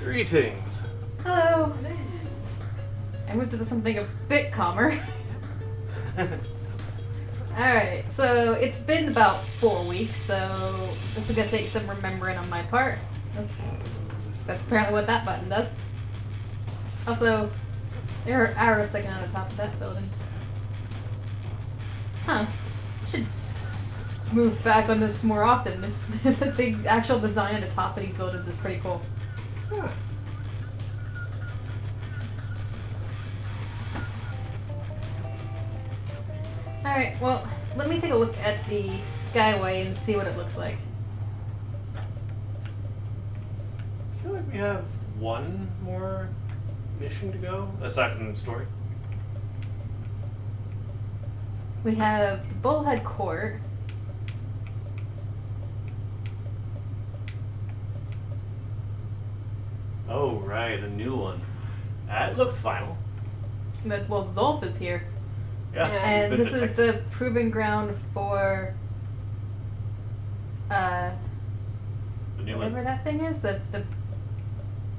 Greetings. Hello. I moved into something a bit calmer. Alright, so it's been about 4 weeks, so this is gonna take some remembering on my part. Oops. That's apparently what that button does. Also, there are arrows sticking out of the top of that building. Huh. Should move back on this more often. The actual design at the top of these buildings is pretty cool. Huh. Alright, well, let me take a look at the Skyway and see what it looks like. I feel like we have one more mission to go, aside from the story. We have the Bullhead Court. Oh, right, a new one. That looks final. Well, Zolf is here. Yeah. And this is the proving ground for the new whatever one. that thing is. The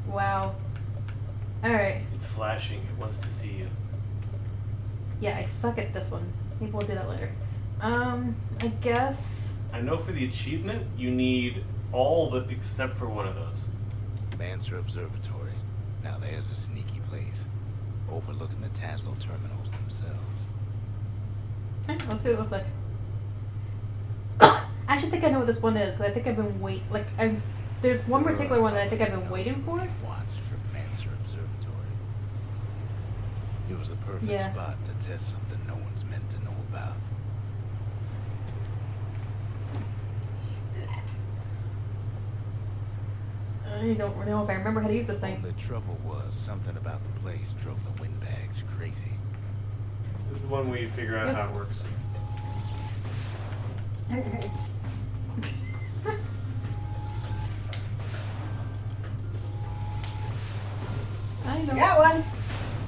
wow. Alright. It's flashing. It wants to see you. Yeah, I suck at this one. Maybe we'll do that later. I guess I know for the achievement, you need all but except for one of those. Mancer Observatory. Now there's a sneaky place, overlooking the Tazal Terminals themselves. Okay, let's see what it looks like. I actually think I know what this one is, because I think I've been there's one particular one that I think I've been waiting for. Watched for Mancer Observatory. It was the perfect Yeah. spot to test something no one's meant to know about. I don't know if I remember how to use this thing. The trouble was, something about the place drove the windbags crazy. This is the one where you figure out how it works. I know. Got one.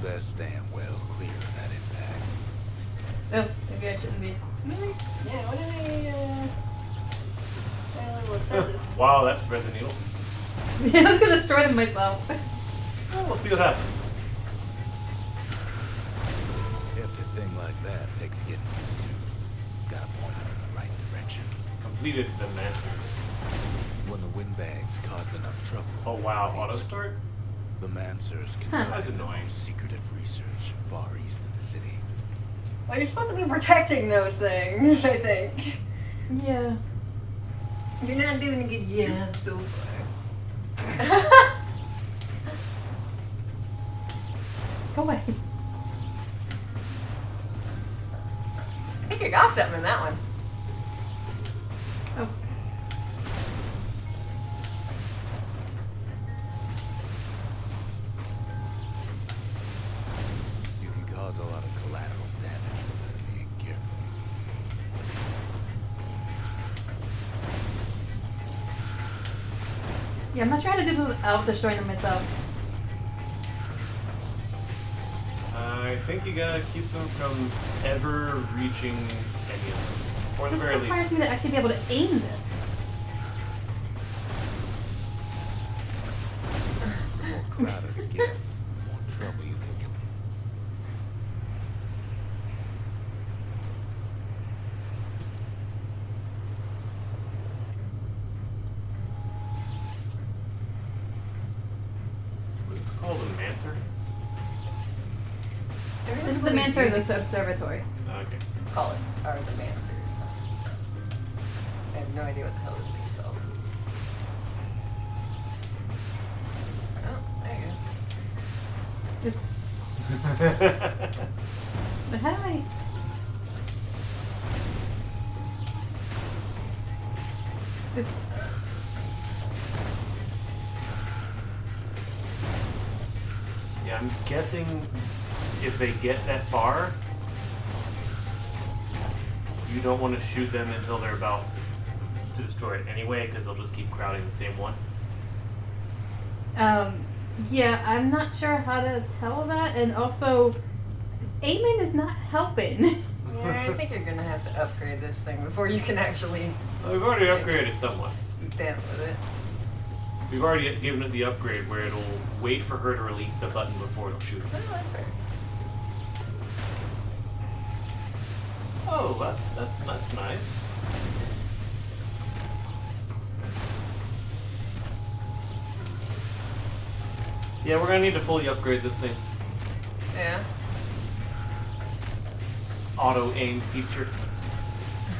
Best stand well clear of that impact. Oh, maybe I shouldn't be. Really? Yeah, what did well, it says it. Wow, that thread the needle. Yeah, I was gonna destroy them myself. Well, we'll see what happens. If a thing like that takes getting used to, gotta point her in the right direction. Completed the Masters. When the windbags caused enough trouble, Oh wow, auto start? the Mancers Huh. conducted That's their annoying. most secretive research far east of the city. Well, you're supposed to be protecting those things, I think. Yeah. You're not doing a good job so far. Go away. I think you got something in that one. Oh. You can cause a lot of collateral damage without being careful. Yeah, I'm not trying to do this without destroying them myself. I think you gotta keep them from ever reaching any of them. Or at the This very requires least. me to actually be able to aim this. The more crowded it gets, the more trouble you can get. What's this called? A Mancer? This is the Mancer's Observatory. Okay. Call it, or the Mancers. I have no idea what the hell this thing's called. Oh, there you go. Oops. But how do I... Oops. Yeah, I'm guessing if they get that far, you don't want to shoot them until they're about to destroy it anyway, because they'll just keep crowding the same one. Yeah, I'm not sure how to tell that, and also, aiming is not helping. Yeah, I think you're gonna have to upgrade this thing before you can actually Well, we've already upgraded somewhat. bend with it. We've already given it the upgrade where it'll wait for her to release the button before it'll shoot. Oh, that's fair. Oh, that's nice. Yeah, we're gonna need to fully upgrade this thing. Yeah. Auto aim feature.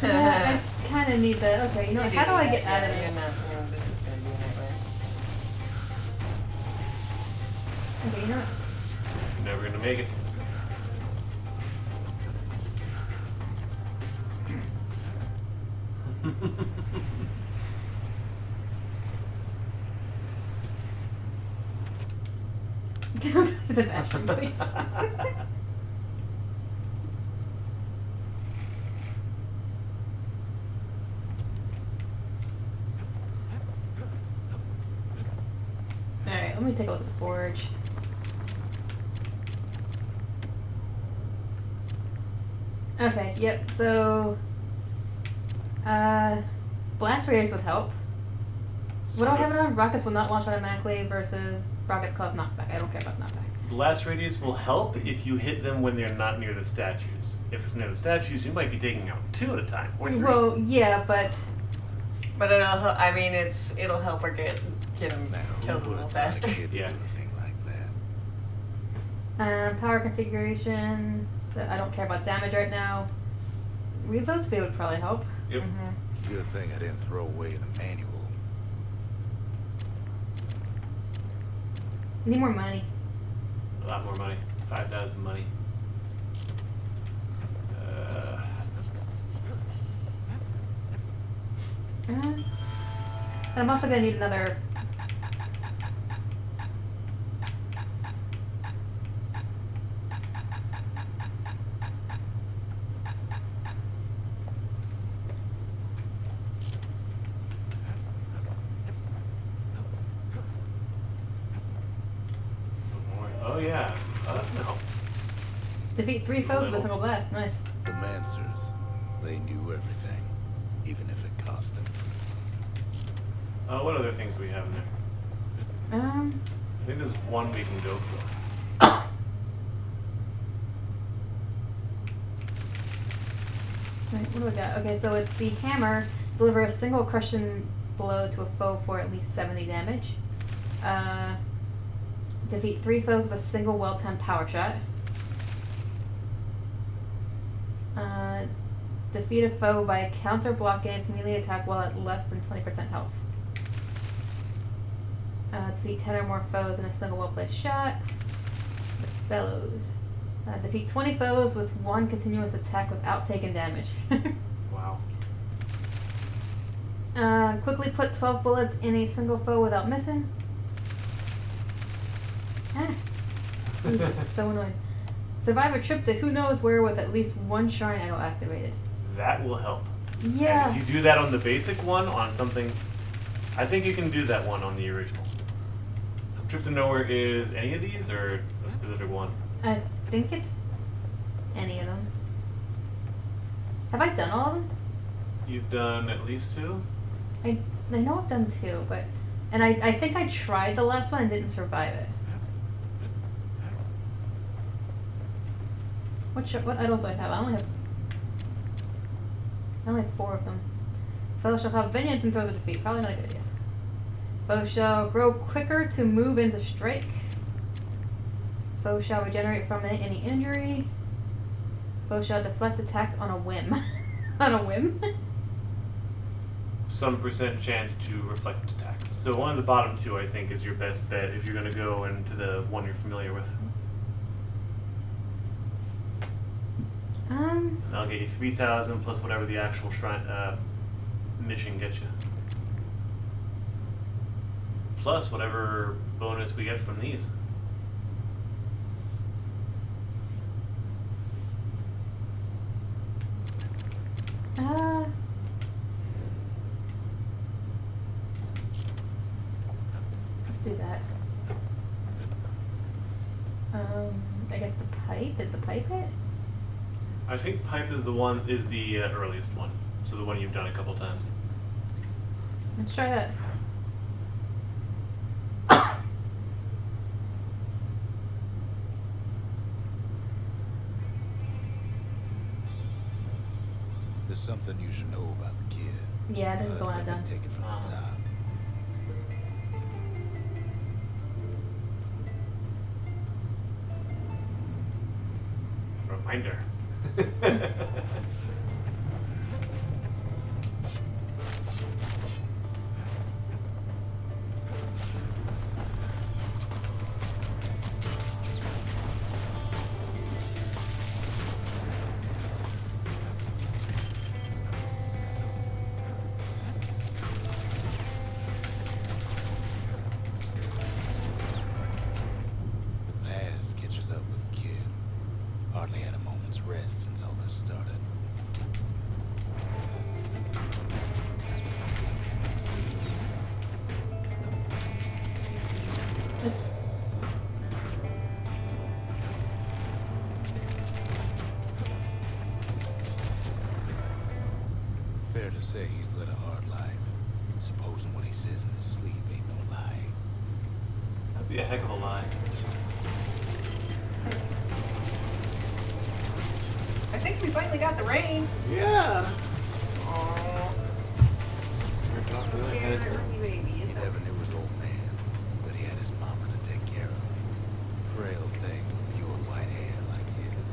Yeah, I kind of need the. Okay, you know what? How do I get out of You're this? not, this is gonna be a nightmare. Okay, you know what? You're never gonna make it. Go back to the Bastion, please. Alright, let me take a look at the forge. Okay, yep, so blast radius would help. What do I have it on? Rockets will not launch automatically versus rockets cause knockback. I don't care about knockback. Blast radius will help if you hit them when they're not near the statues. If it's near the statues, you might be taking out 2 at a time or 3. Well, yeah, but But it'll help. I mean, it'll help her get him Now, killed a who would little have thought a faster. kid to Yeah. do a thing like that? power configuration. So I don't care about damage right now. Reload speed would probably help. Yep. Mm-hmm. Good thing I didn't throw away the manual. Need more money. A lot more money. 5,000 money. And I'm also gonna need another. Oh yeah. Oh, that's no. Defeat 3 foes with a single blast. Nice. The Mancers, they knew everything, even if it cost them. What other things do we have in there? I think there's one we can go for. Right, what do we got? Okay, so it's the hammer. Deliver a single crushing blow to a foe for at least 70 damage. Defeat 3 foes with a single well-timed power shot. Defeat a foe by counter-blocking its melee attack while at less than 20% health. Defeat 10 or more foes in a single well-placed shot. Bellows. Defeat 20 foes with 1 continuous attack without taking damage. Wow. Quickly put 12 bullets in a single foe without missing. This is so annoying. Survive a trip to who knows where with at least 1 shrine idol activated. That will help. Yeah. And if you do that on the basic one, on something, I think you can do that one on the original. Trip to Nowhere is any of these or a specific one? I think it's any of them. Have I done all of them? You've done at least 2? I know I've done 2, but... And I think I tried the last one and didn't survive it. What idols do I have? I only have 4 of them. Foe shall have vengeance and throws a defeat. Probably not a good idea. Foe shall grow quicker to move into strike. Foe shall regenerate from any injury. Foe shall deflect attacks on a whim. On a whim? Some % chance to reflect attacks. So one of the bottom 2, I think, is your best bet if you're going to go into the one you're familiar with. And I'll get you 3,000 plus whatever the actual shrine mission gets you. Plus whatever bonus we get from these. Let's do that. I guess the pipe? Is the pipe it? I think pipe is the earliest one. So the one you've done a couple times. Let's try that. There's something you should know about the kid. Yeah, this is the one I've Let me done. take it from the top. Reminder. The past catches up with the kid. Hardly had a moment's rest since all this started. Oops. Fair to say he's led a hard life. Supposing what he says in his sleep ain't no lie. That'd be a heck of a lie. I think we finally got the reins. Yeah. Aww. We're talking Scared ahead. that rookie baby He is never knew his old man, but he had his mama to take care of. Frail thing with pure white hair like his.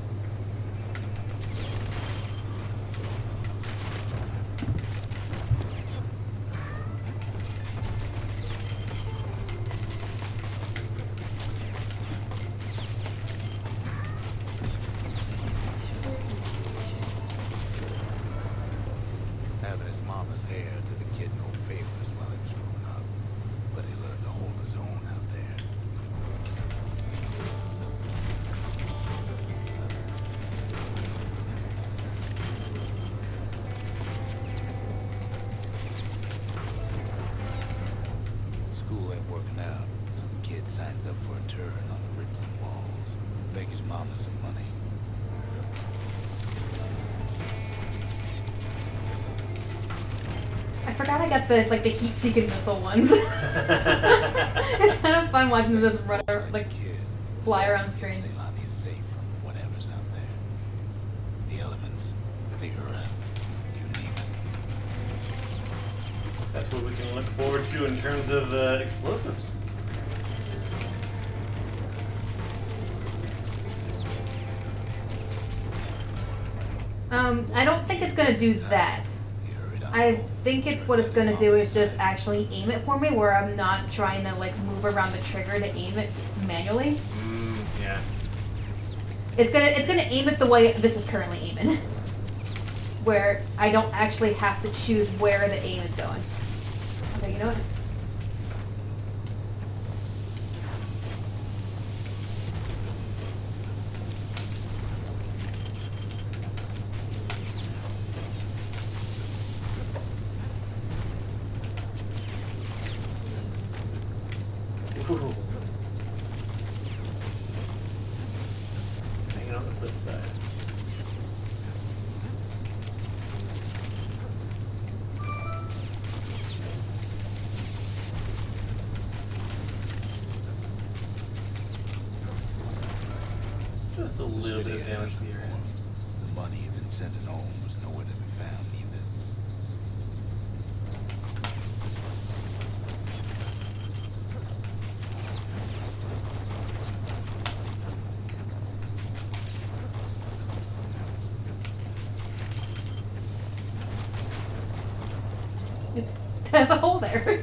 Having his mama's hair did the kid no favors while he was growing up, but he learned to hold his own out there. School ain't working out, so the kid signs up for a turn on the rippling walls, make his mama some money. I forgot I got the heat-seeking missile ones. It's kind of fun watching them just run, Folks like like the kid, fly around keep screen. Ceylon safe from whatever's out there. The elements, the Ura, you name it. That's what we can look forward to in terms of explosives. I don't think it's gonna do that. You hurried on I home. think it's what it's gonna do is just actually aim it for me, where I'm not trying to like move around the trigger to aim it manually. Yeah. It's gonna aim it the way this is currently aiming, where I don't actually have to choose where the aim is going. Okay, you know what? Ooh. Hanging on the flip side. Just a The little city bit of had damage been here. reformed. The money he'd been sending home was nowhere to be found either. There's a hole there.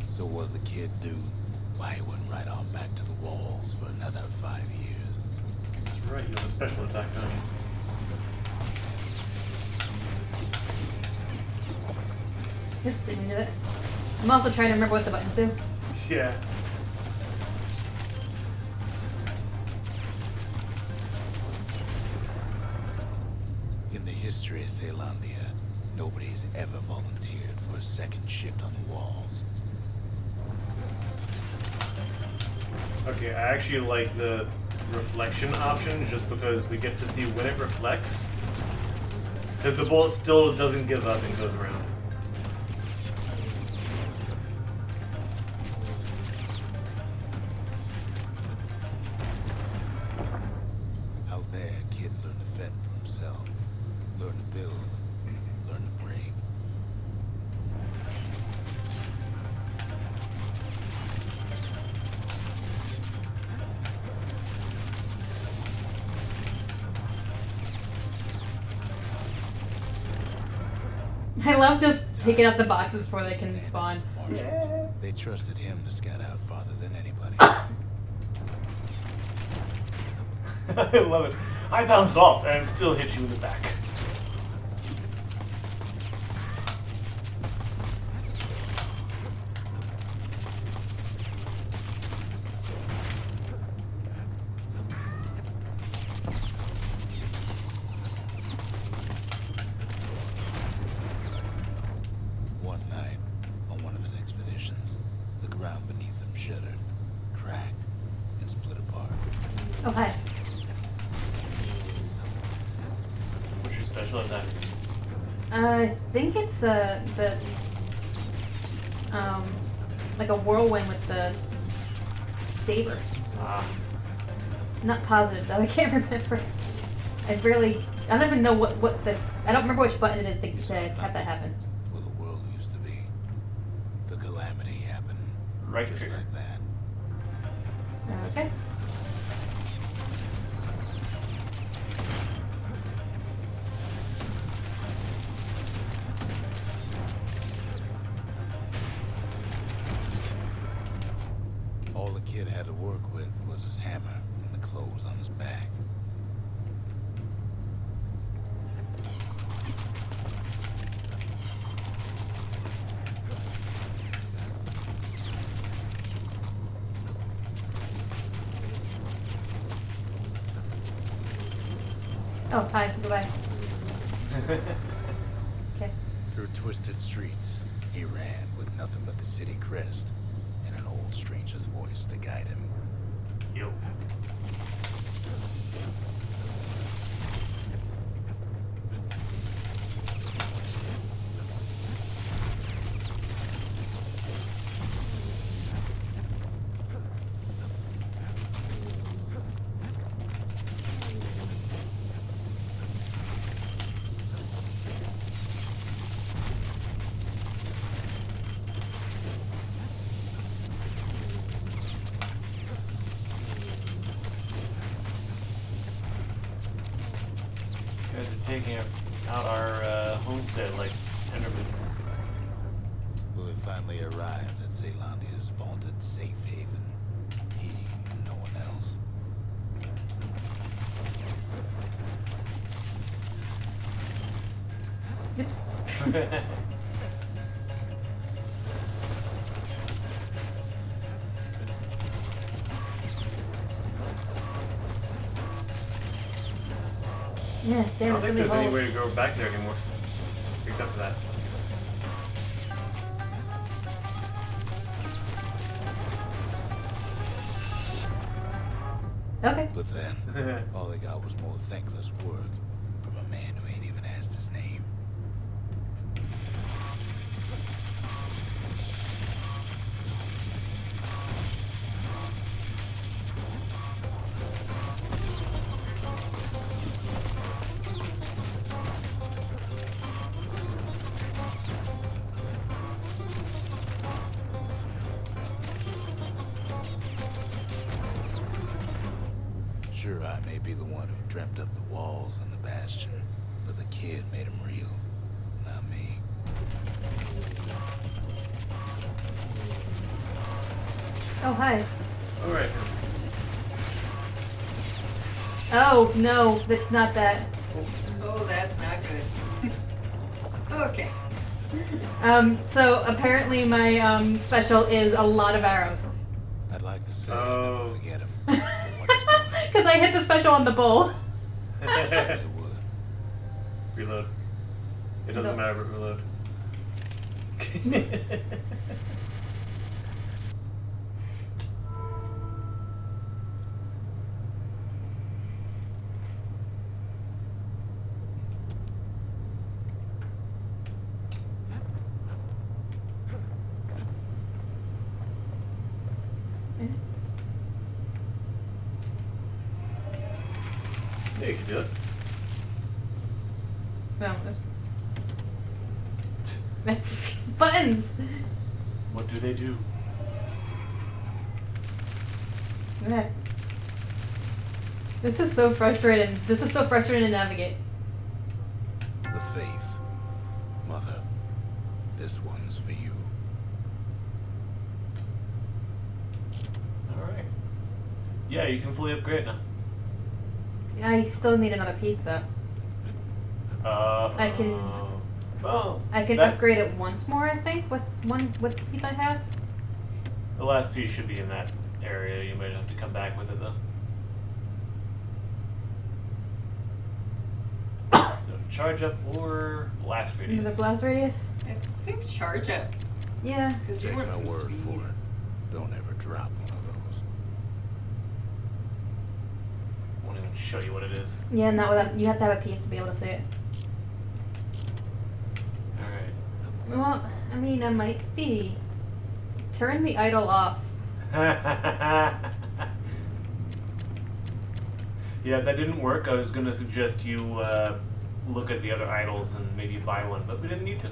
So what'd the kid do? Why he went right on back to the walls for another 5 years? That's right, you have a special attack, don't you? Oops, didn't mean to do that. I'm also trying to remember what the buttons do. Yeah. In the history of Caelondia, nobody's ever volunteered for a second shift on the walls. Okay, I actually like the reflection option just because we get to see when it reflects. Because the bullet still doesn't give up and goes around. Learn to build. Learn to break. I love just picking up the boxes before they can spawn. Marshals, they trusted him to scout out farther than anybody. I love it. I bounced off and still hit you in the back. One night, on one of his expeditions, the ground beneath him shuddered, cracked, and split apart. Oh, hi. What's your special attack? I think it's like a whirlwind with the saber. Ah. Not positive though. I can't remember. I don't even know what the. I don't remember which button it is to have that happen. Where the world used to be. The calamity happened. Right just here. like that. Okay. All the kid had to work with was his hammer and the clothes on his back. Oh, hi. Goodbye. Okay. Through twisted streets, he ran with nothing but the city crest and an old stranger's voice to guide him. Yo. You guys are taking out our homestead like Enderman. Will it finally arrive at Zealandia's vaunted safe haven? He and no one else. Oops. Yeah, I damn, don't so think many there's any holes. way to go back there anymore. Except for that. Okay. But then, all they got was more thankless work from a man who ain't even asked his name. Sure, I may be the one who dreamt up the walls and the Bastion, but the kid made them real, not me. Oh, hi. Alright. Oh, no, that's not that. Oh, that's not good. Okay. So apparently my special is a lot of arrows. I'd like to say Oh. I'll never forget him, but what he's doing, Because I hit the special on the bull. I really would. Reload. It doesn't No. matter, but reload. Yeah, you can do it. No, that's buttons. What do they do? Okay. This is so frustrating. This is so frustrating to navigate. The faith. Mother, this one's for you. Alright. Yeah, you can fully upgrade now. I still need another piece though. I can that- upgrade it once more, I think. What piece I have? The last piece should be in that area. You might have to come back with it though. So charge up or blast radius. The blast radius? I think charge up. Yeah. Because you Take want my some word speed. for it. Don't ever drop one of those. Won't even show you what it is. Yeah, not without you have to have a piece to be able to see it. Alright. Well, I mean, I might be. Turn the idol off. Yeah, that didn't work. I was going to suggest you look at the other idols and maybe buy one, but we didn't need to.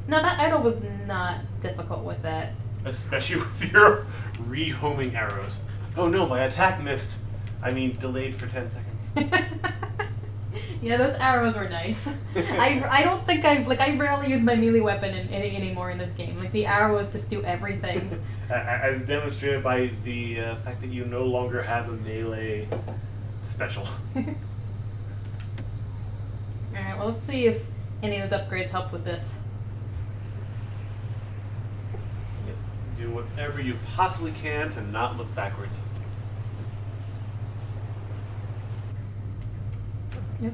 No, that idol was not difficult with that. Especially with your rehoming arrows. Oh no, my attack missed. I mean, delayed for 10 seconds. Yeah, those arrows were nice. I don't think I rarely use my melee weapon anymore in this game. Like the arrows just do everything. As demonstrated by the fact that you no longer have a melee special. Alright, well, let's see if any of those upgrades help with this. Do whatever you possibly can to not look backwards. Yep.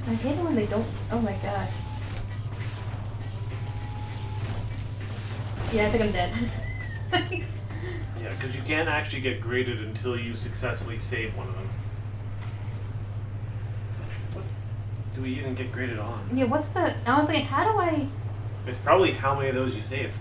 I hate it when they don't. Oh my gosh. Yeah, I think I'm dead. Yeah, because you can't actually get graded until you successfully save one of them. What do we even get graded on? Yeah, what's the. I was like, how do I. It's probably how many of those you save.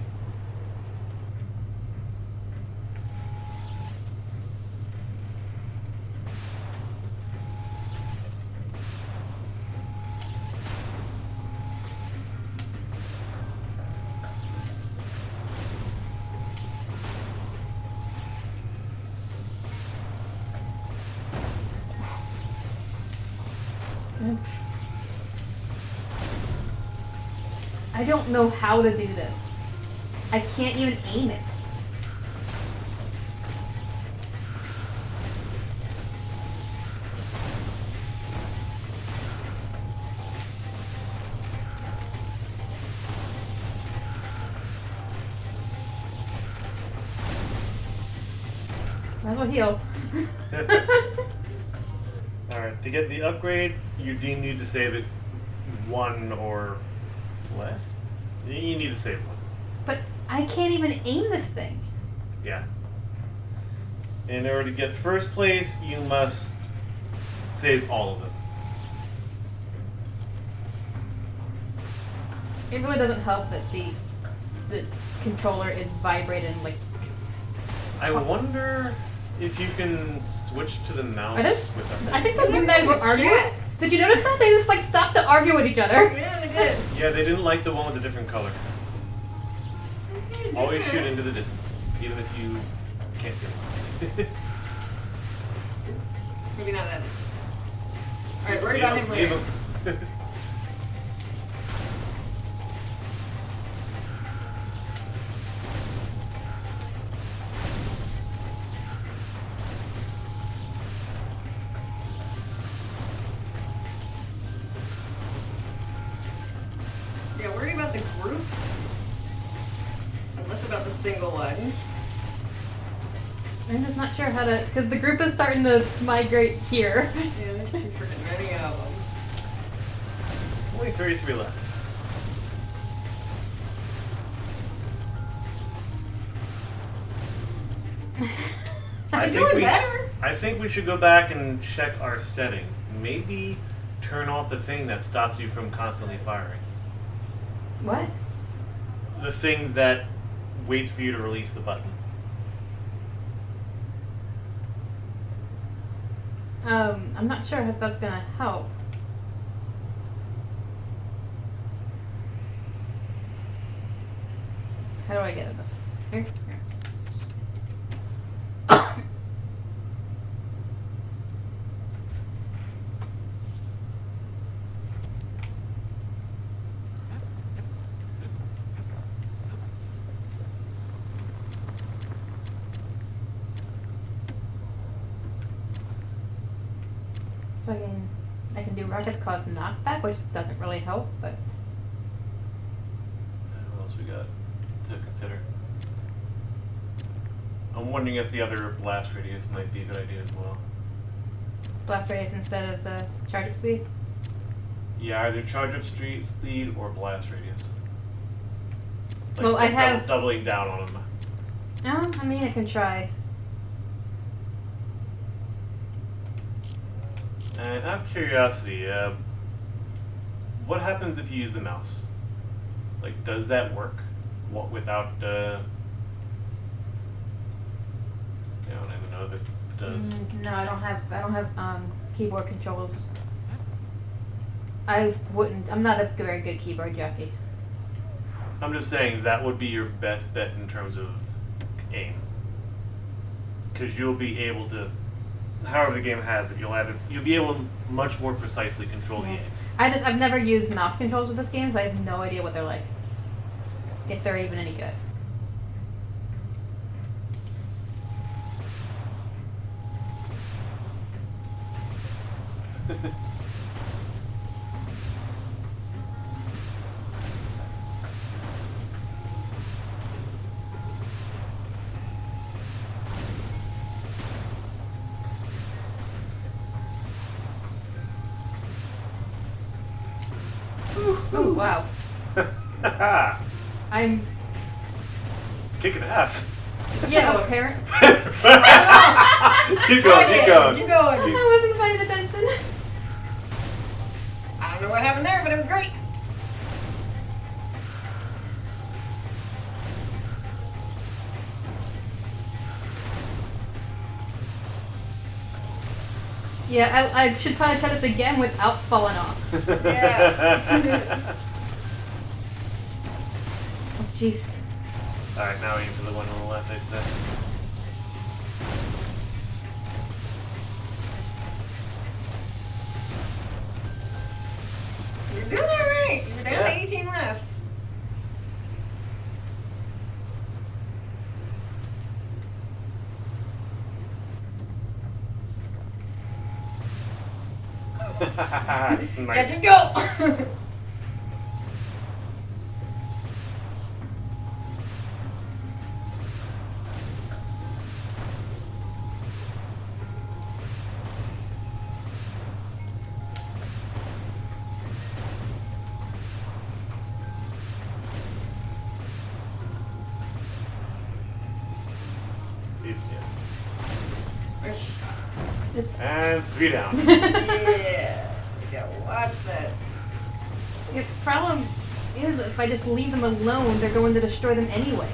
I don't know how to do this. I can't even aim it. Might as well heal. Alright, to get the upgrade, you do need to save it one or less. You need to save one. But I can't even aim this thing. Yeah. In order to get first place, you must save all of them. It really doesn't help that the controller is vibrating like. I wonder if you can switch to the mouse Are those, with them. I think those new guys were arguing. Did you notice that? They just like stopped to argue with each other. Yeah, they did. Yeah, they didn't like the one with the different color. Always shoot into the distance, even if you can't see it. Maybe not that distance. Alright, worry about him Leave later. him. about the single ones. I'm just not sure how to, because the group is starting to migrate here. Yeah, there's too freaking many of them. Only 33 left. I'm doing better. I think we should go back and check our settings. Maybe turn off the thing that stops you from constantly firing. What? The thing that waits for you to release the button. I'm not sure if that's gonna help. How do I get at this? Here? Here. So I can do rockets cause knockback, which doesn't really help, but What else we got to consider? I'm wondering if the other blast radius might be a good idea as well. blast radius instead of the charge up speed. Yeah, either charge up street speed or blast radius. Well, I have- doubling down on them. I mean, I can try. And out of curiosity, what happens if you use the mouse? Like, does that work? What without? I don't even know if it does. No, I don't have keyboard controls. I wouldn't. I'm not a very good keyboard jockey. I'm just saying that would be your best bet in terms of aim, because you'll be able to, however the game has it, you'll be able to much more precisely control the aims. I've never used mouse controls with this game, so I have no idea what they're like. If they're even any good. Oh wow. I'm Kicking ass. yeah, apparent. Keep going, keep going. Keep going. I wasn't paying attention. I don't know what happened there, but it was great. Yeah, I should probably try this again without falling off. Yeah. Oh, jeez. Alright, now aim for the one on the left, I'd say. You're doing all right. You're down to 18 left. That's nice. Yeah, just go. Oops. And 3 down. Yeah. You gotta watch that. The problem is, if I just leave them alone, they're going to destroy them anyway.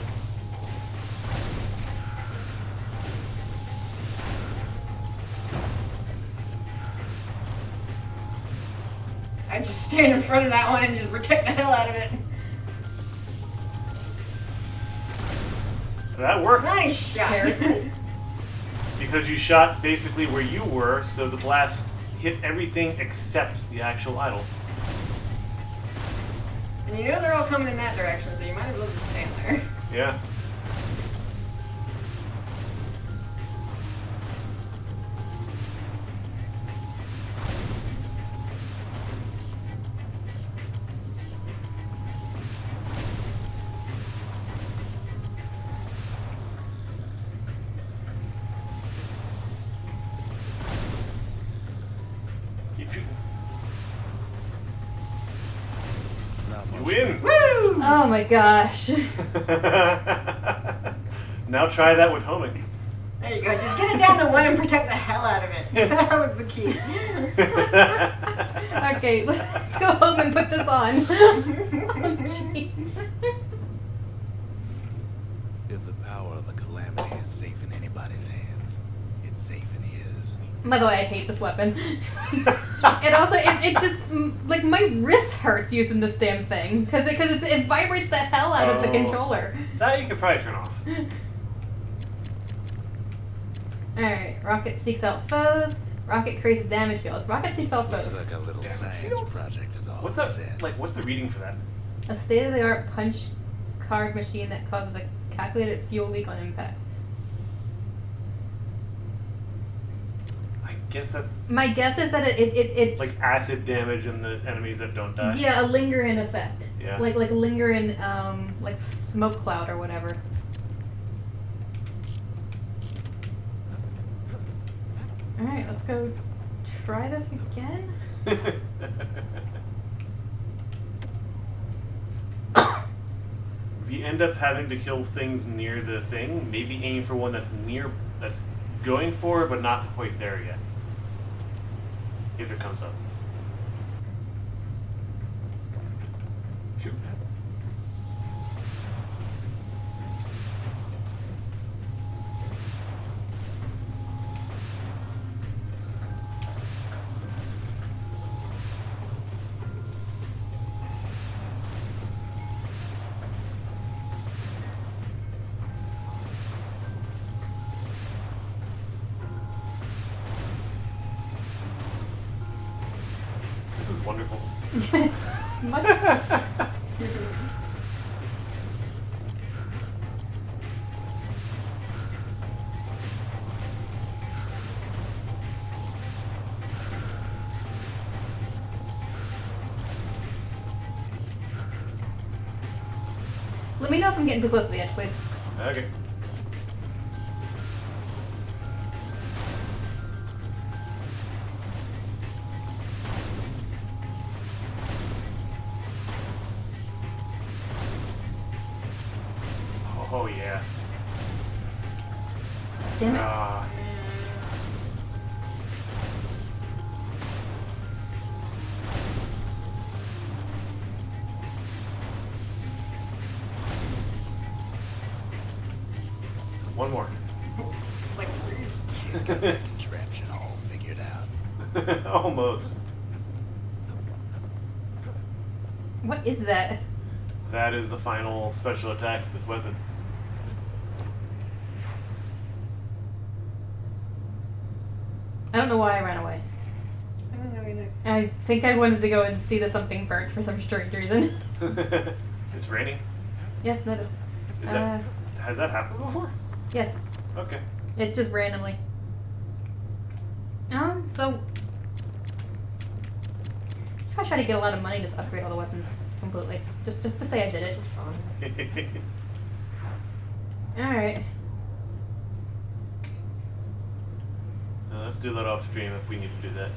I just stand in front of that one and just protect the hell out of it. That worked. Nice shot. Because you shot basically where you were, so the blast hit everything except the actual idol. And you know they're all coming in that direction, so you might as well just stand there. Yeah. Oh my gosh. Now try that with homing. There you go. Just get it down to 1 and protect the hell out of it. That was the key. Okay, let's go home and put this on. Oh, jeez. If the power of the Calamity is safe in anybody's hands, it's safe in his. By the way, I hate this weapon. It also, it just, like, my wrist hurts using this damn thing. Because it vibrates the hell out of the controller. That you could probably turn off. Alright, rocket seeks out foes. Rocket creates damage fields. Rocket seeks out Looks foes. like a little Damn. science project is all What's it's that? said. Like, what's the reading for that? A state-of-the-art punch card machine that causes a calculated fuel leak on impact. I guess that's My guess is that it's like acid damage in the enemies that don't die. yeah, a lingering effect. Yeah. Like a lingering like smoke cloud or whatever. Alright, let's go try this again. If you end up having to kill things near the thing, maybe aim for one that's going for it, but not quite there yet. If it comes up. Shoot. This is wonderful. Much. Let me know if I'm getting too close to the edge, please. Okay. Oh yeah. Damn it. Ah. One more. It's like He's got the contraption all figured out. Almost. What is that? That is the final special attack for this weapon. I don't know why I ran away. I don't know either. I think I wanted to go and see the something burnt for some strange reason. It's raining. Yes, noticed. Has that happened before? Yes. Okay. It just randomly. So I try to get a lot of money to just upgrade all the weapons completely. Just to say I did it. Fun. Alright. Let's do that off stream if we need to do that.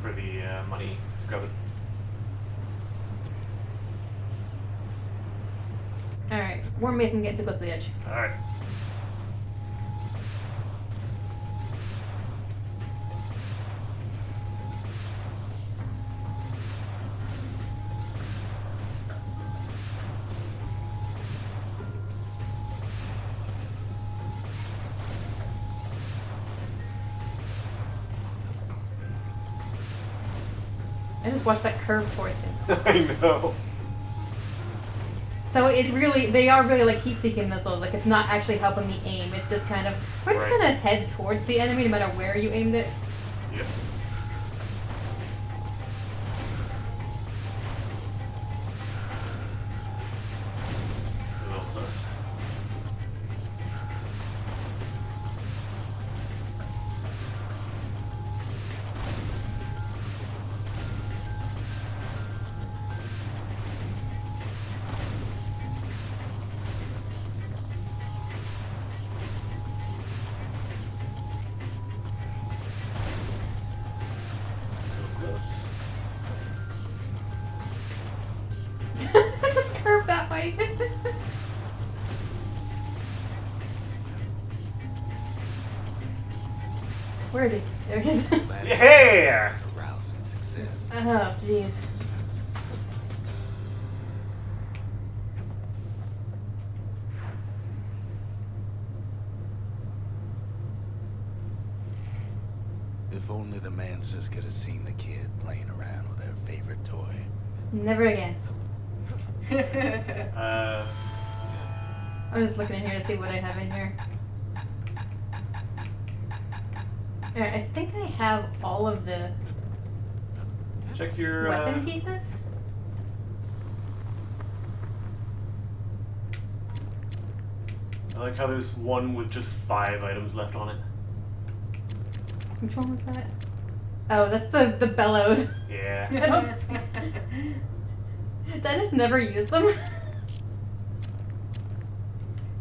For the money grab it. Alright. Warn me if I'm getting too close to the edge. Alright. I just watched that curve towards him. I know. So they are really like heat-seeking missiles. Like it's not actually helping me aim. It's just kind of, we're just Right. gonna head towards the enemy no matter where you aimed it. Yep. A little close. Where is he? There he is. Yeah! was a rousing success. Oh, jeez. If only the Mancers could have seen the kid playing around with her favorite toy. Never again. Uh, I'm just looking in here to see what I have in here. Alright, I think I have all of the check your weapon pieces. I like how there's one with just 5 items left on it. Which one was that? Oh, that's the bellows. Yeah. Dennis never used them.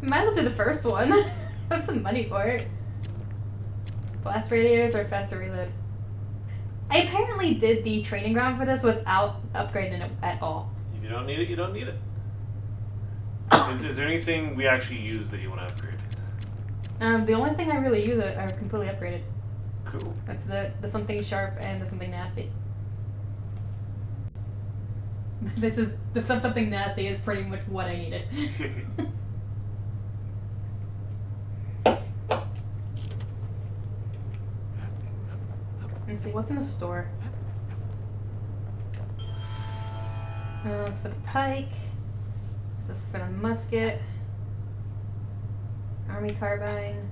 Might as well do the first one. Have some money for it. Blast radiators or faster reload. I apparently did the training ground for this without upgrading it at all. If you don't need it, you don't need it. Is there anything we actually use that you want to upgrade? The only thing I really use are completely upgraded. Cool. That's the something sharp and the something nasty. This is the something nasty is pretty much what I needed. Let's see what's in the store. It's for the pike. This is for the musket. Army carbine.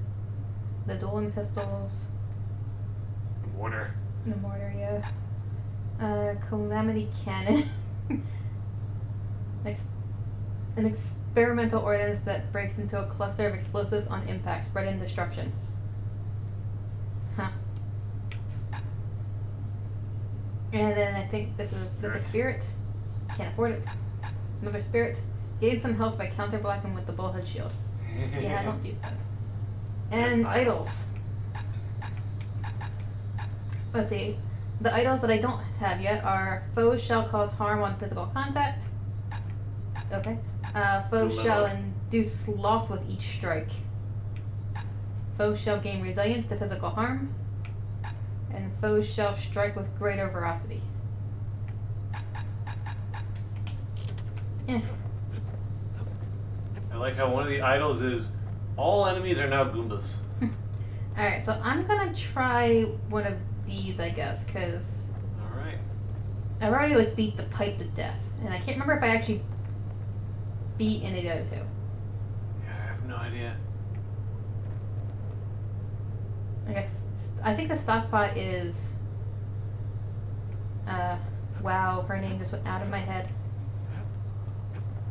The dueling pistols. Mortar. The mortar, yeah. Calamity Cannon. An experimental ordnance that breaks into a cluster of explosives on impact, spreading destruction. Huh. And then I think this is the spirit. Can't afford it. Another spirit. Gain some health by counter-blocking with the bullhead shield. Yeah, I don't use that. And idols. Let's see. The idols that I don't have yet are foes shall cause harm on physical contact. Okay. Foes shall induce sloth with each strike. Foes shall gain resilience to physical harm. And foes shall strike with greater ferocity. Yeah. I like how one of the idols is all enemies are now Goombas. Alright, so I'm gonna try one of these, I guess, because Alright. I've already like beat the pipe to death. And I can't remember if I actually beat any of the other two. Yeah, I have no idea. I think the stockpot is wow, her name just went out of my head.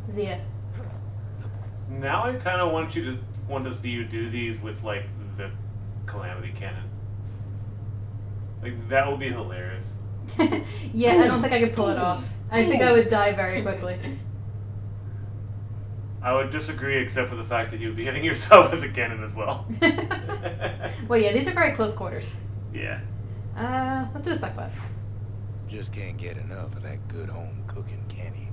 Zia. Now I kind of want to see you do these with like the Calamity Cannon. Like that would be hilarious. Yeah, I don't think I could pull it off. I think I would die very quickly. I would disagree, except for the fact that you'd be hitting yourself with a cannon as well. Well, yeah, these are very close quarters. Yeah. Let's do the stockpot. Just can't get enough of that good home cooking, can he?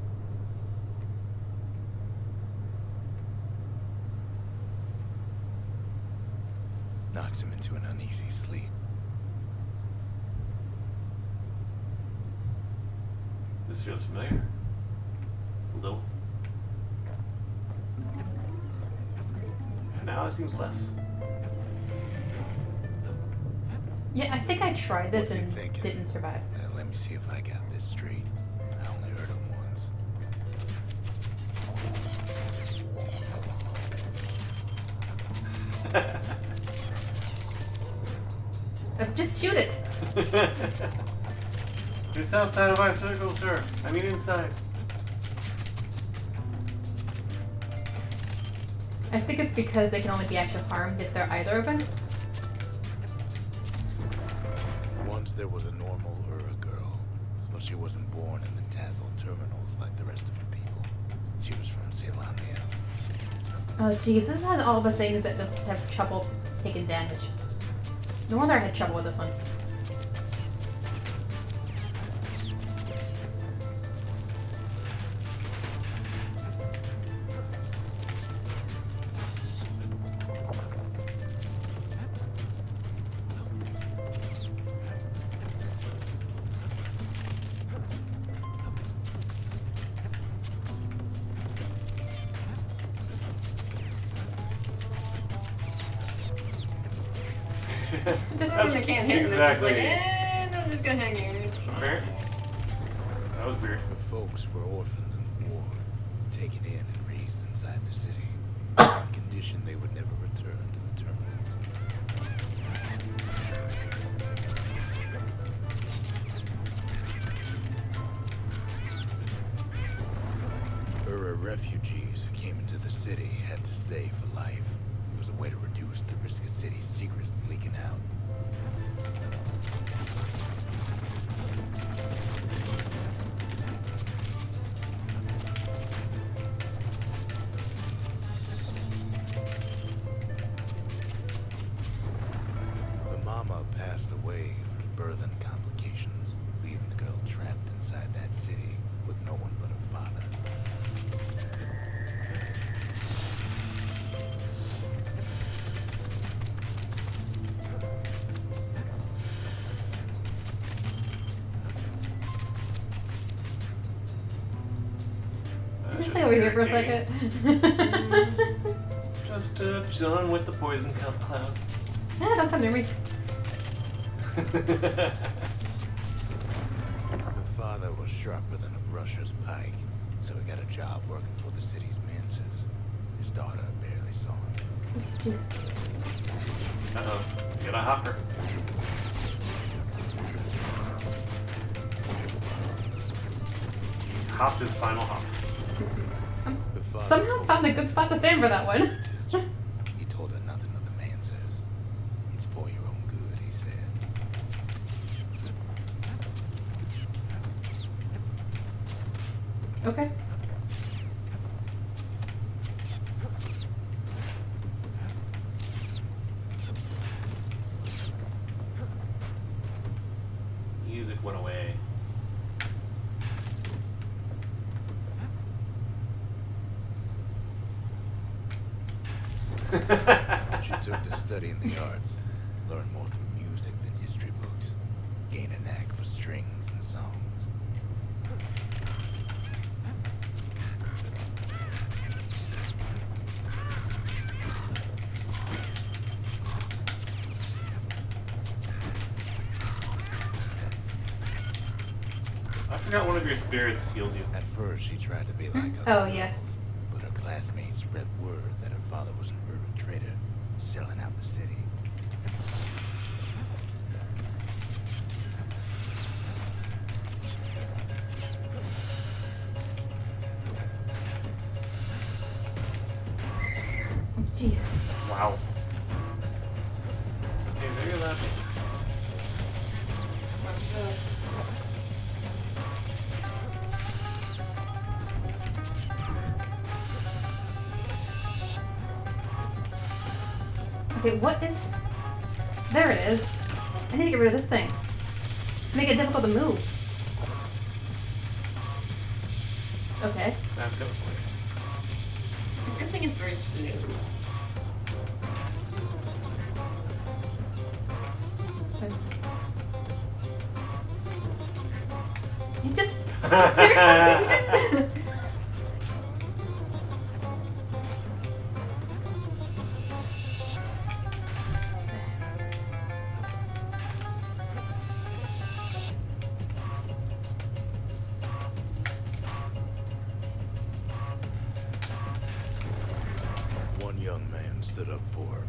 Knocks him into an uneasy sleep. This feels familiar. A little. Now it seems less. Yeah, I think I tried this What's he and thinking? didn't survive. Let me see if I got this straight. I only heard him once. Just shoot it. It's outside of my circle, sir. I mean inside. I think it's because they can only be actually harmed if their eyes are open. Once there was a normal Ura girl, but she wasn't born in the Tazal Terminals like the rest of her people. She was from Ceylania. Oh jeez, this has all the things that just have trouble taking damage. No wonder I had trouble with this one. Just That's I can't hit exactly. him. It's just like, I'm just gonna hang here. Fair. That was weird. The folks were orphaned in the war, taken in and raised inside the city, on condition they would never return to the terminals. Refugees who came into the city had to stay for life. It was a way to reduce the risk of city secrets leaking out. The mama passed away from birth and complications, leaving the girl trapped inside that city with no one but her father. Just stay over here for a second. Just chilling with the poison clouds. Yeah, don't come near me. The father was sharper than a brusher's pike, so he got a job working for the city's mancers. His daughter barely saw him. Jeez. Uh-oh. Get a hopper. Hopped his final hop. The father Somehow told found a her good spot to stand for that one. heritage. He told her nothing of the mancers. It's for your own good, he said. Okay. Music went away. She took to studying the arts, learned more through music than history books, gained a knack for strings and songs. I forgot one of your spirits heals you. At first, she tried to be like Oh, other yeah. girls, but her classmates spread word that her father was an urban trader, selling out the city. Jeez. Wow. Okay, there you're laughing. Okay, what is... There it is. I need to get rid of this thing. To make it difficult to move. Okay. That's good for you. I think it's very smooth. You just... Seriously? One young man stood up for her,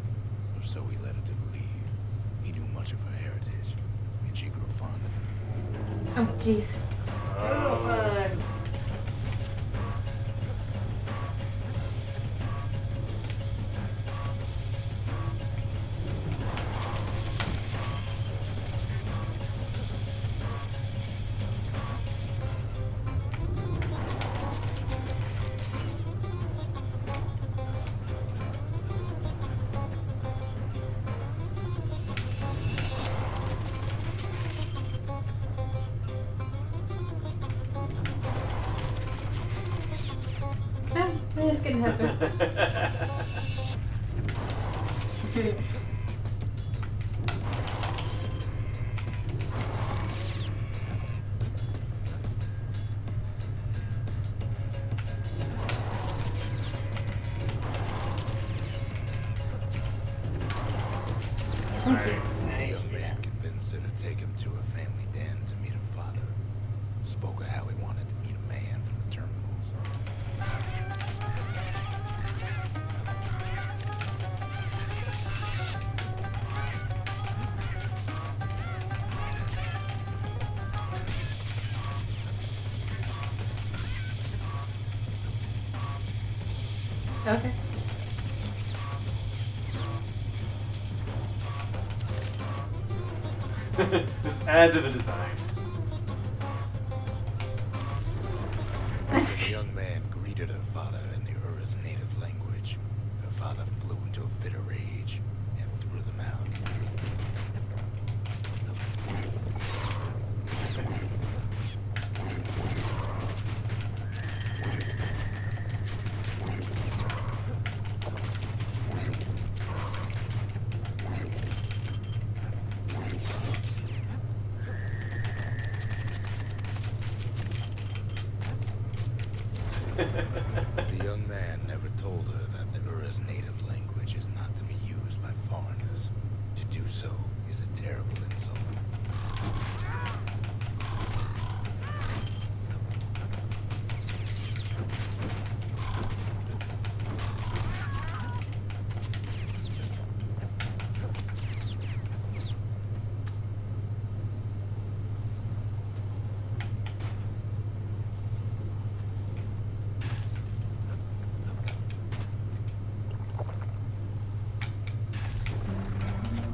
or so he led her to believe. He knew much of her heritage, and she grew fond of him. Oh, jeez. Oh, fun. Oh, it's getting Hester. Nice. Okay. Just add to the design. When the young man greeted her father in the Ura's native language, her father flew into a fit of rage and threw them out. The young man never told her that the Ura's native language is not to be used by foreigners. To do so is a terrible insult.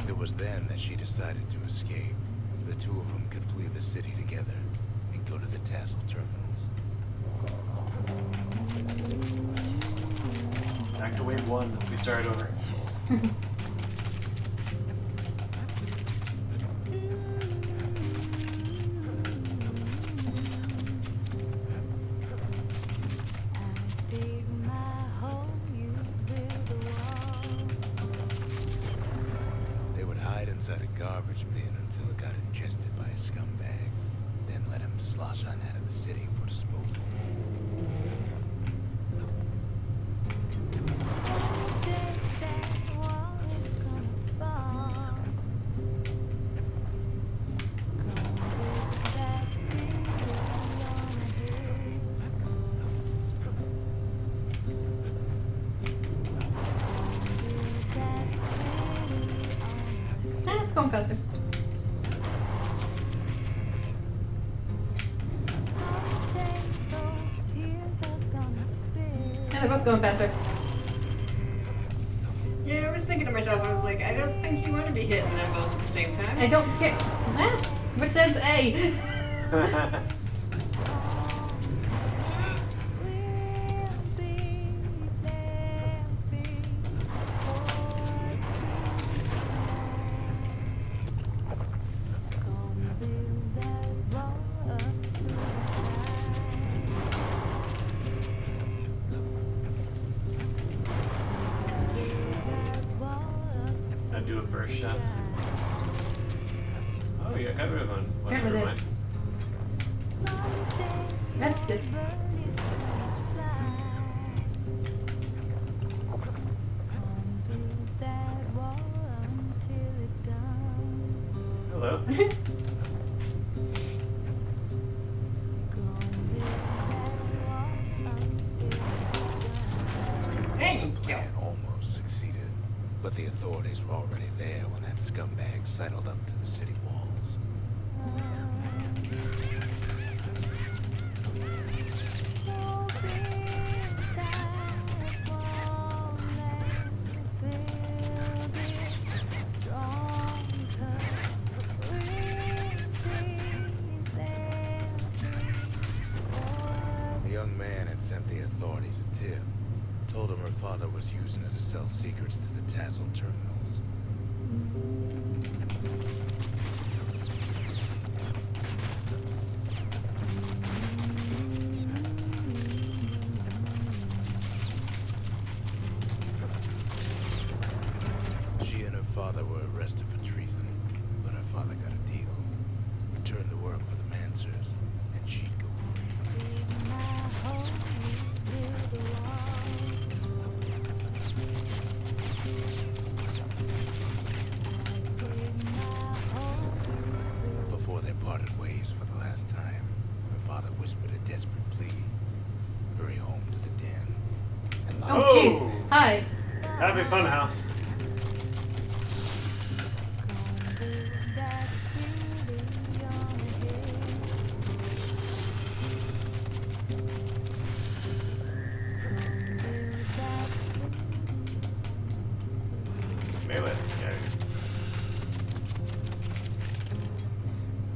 It was then that she decided to escape. The two of them could flee the city together and go to the Tazal Terminals. Back to wave 1. We started over. They would hide inside a garbage bin until it got ingested by a scumbag, then let him slosh on out of the city for disposal. It's going faster. Yeah, they're both going faster. Yeah, I was thinking to myself, I was like, I don't think you want to be hitting them both at the same time. I don't care. Which says A? I do a burst shot. Oh yeah, I got rid of one. Well, Got rid never of it. mind. That's good. Hello. Hey, The yo. plan almost succeeded, but the authorities were already there when that scumbag sidled up to the city walls. The young man had sent the authorities a tip. Told him her father was using it to sell secrets to the Tazal Terminals. She and her father were arrested for treason, but her father got a deal. Returned to work for the Mansers, and she'd go free. Before they parted ways for the last time, her father whispered a desperate plea. Hurry home to the den. And lock Oh, Oh! jeez. Hi. Happy fun house. Melee. Yeah.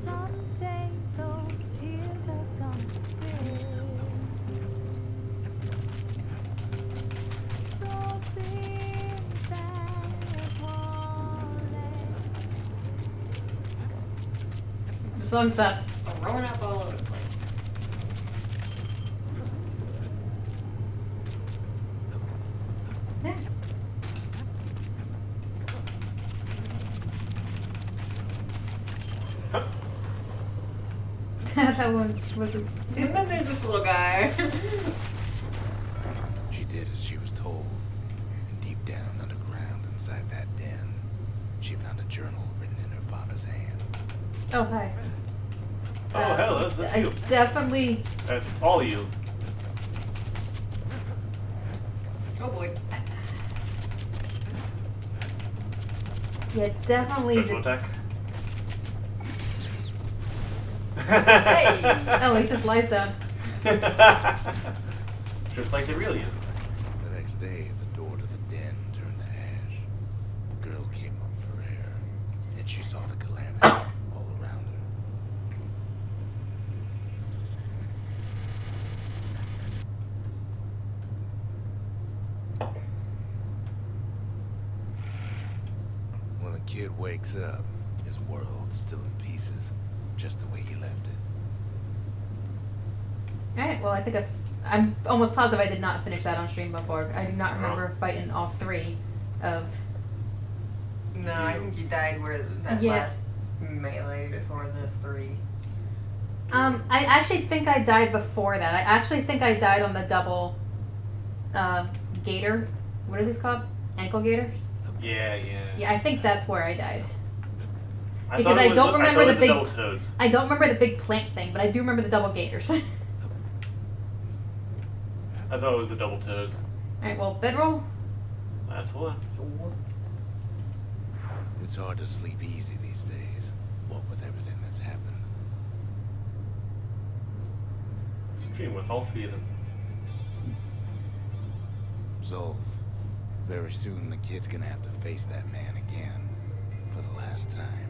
Someday those tears are gonna spill. So big that wallet. The song stopped. Throwing up all over the place. Yeah. That one wasn't. And then there's this little guy. She did as she was told. And deep down underground inside that den, she found a journal written in her father's hand. Oh, hi. Oh, hell, that's I you. definitely. That's all you. Oh boy. Yeah, definitely. Special attack. Hey! Oh, he just lies down. Just like the real you. The next day, the door to the den turned to ash. The girl came up for air, and she saw the calamity all around her. When the kid wakes up, his world's still in pieces, just the way he left it. Alright, well, I think I'm almost positive I did not finish that on stream before. I do not remember fighting all three of. No, I think you died where that Yeah. last melee before the 3. I actually think I died before that. I actually think I died on the double gator. What is this called? Ankle gators? Yeah, yeah. Yeah, I think that's where I died. I Because thought it I was don't remember I thought the it was big- double toads. I don't remember the big plant thing, but I do remember the double gators. I thought it was the double toads. Alright, well, bedroll. That's one. It's hard to sleep easy these days, what with everything that's happened. Stream with all three of them. Zolf, very soon the kid's gonna have to face that man again, for the last time.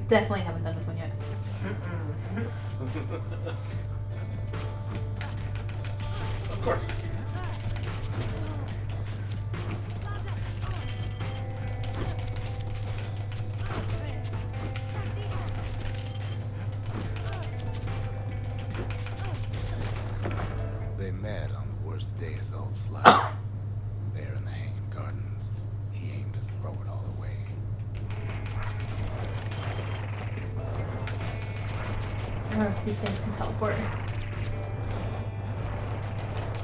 Definitely haven't done this one yet. Of course. They met on the worst day of Zolf's life. There in the Hanging Gardens, he aimed to throw it all away. Oh, these things can teleport.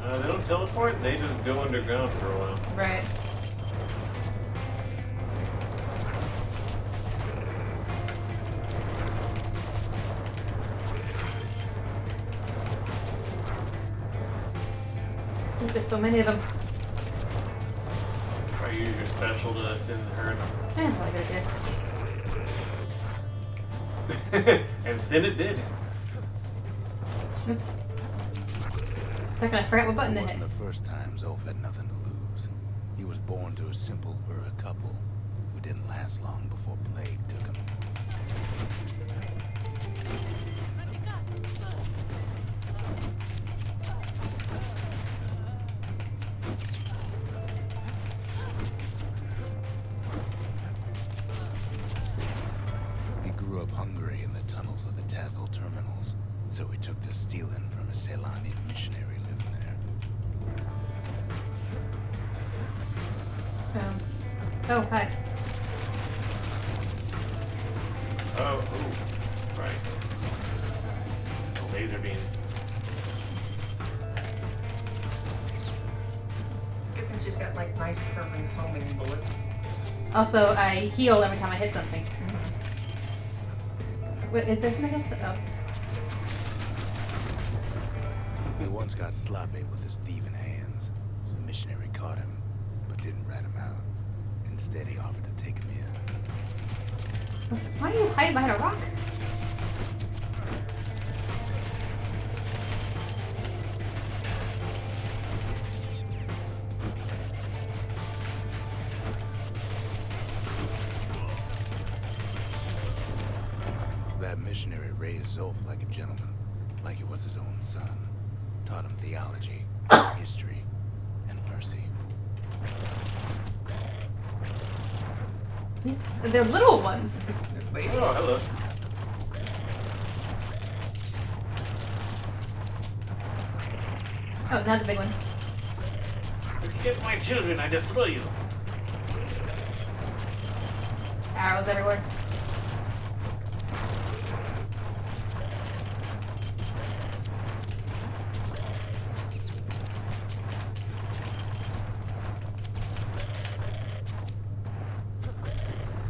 They don't teleport, they just go underground for a while. Right. There's so many of them. Try to use your special to thin the herd. Yeah, probably a good idea. And thin it did. Oops. Second, I forgot what button to It hit. wasn't the first time Zolf had nothing to lose. He was born to a simple couple who didn't last long before plague took him. He grew up hungry in the tunnels of the Tazal Terminals, so he took to stealing from a Ceylonian missionary living there. Oh, hi. Oh, ooh. Right. Laser beams. It's good that she's got like nice curving homing bullets. Also, I heal every time I hit something. Wait, is there something else to... Oh. He once got sloppy with his thieving hands. The missionary caught him, but didn't rat him out. Instead, he offered to take him in. Why are you hiding behind a rock? That missionary raised Zolf like a gentleman, like he was his own son. Taught him theology, history, and mercy. They're little ones. Wait. Oh, hello. Oh, not the big one. If you get my children, I destroy you. Arrows everywhere.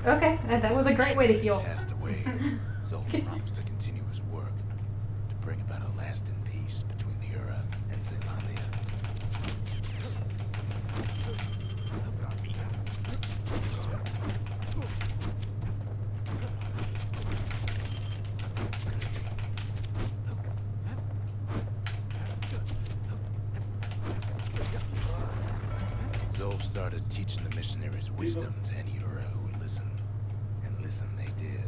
Okay, that was a great way to heal. Passed away. Zolf promised to continue his work to bring about a lasting peace between the Ura and Zealandia. Zolf started teaching the missionaries wisdom to any Ura who would listen. And listen they did.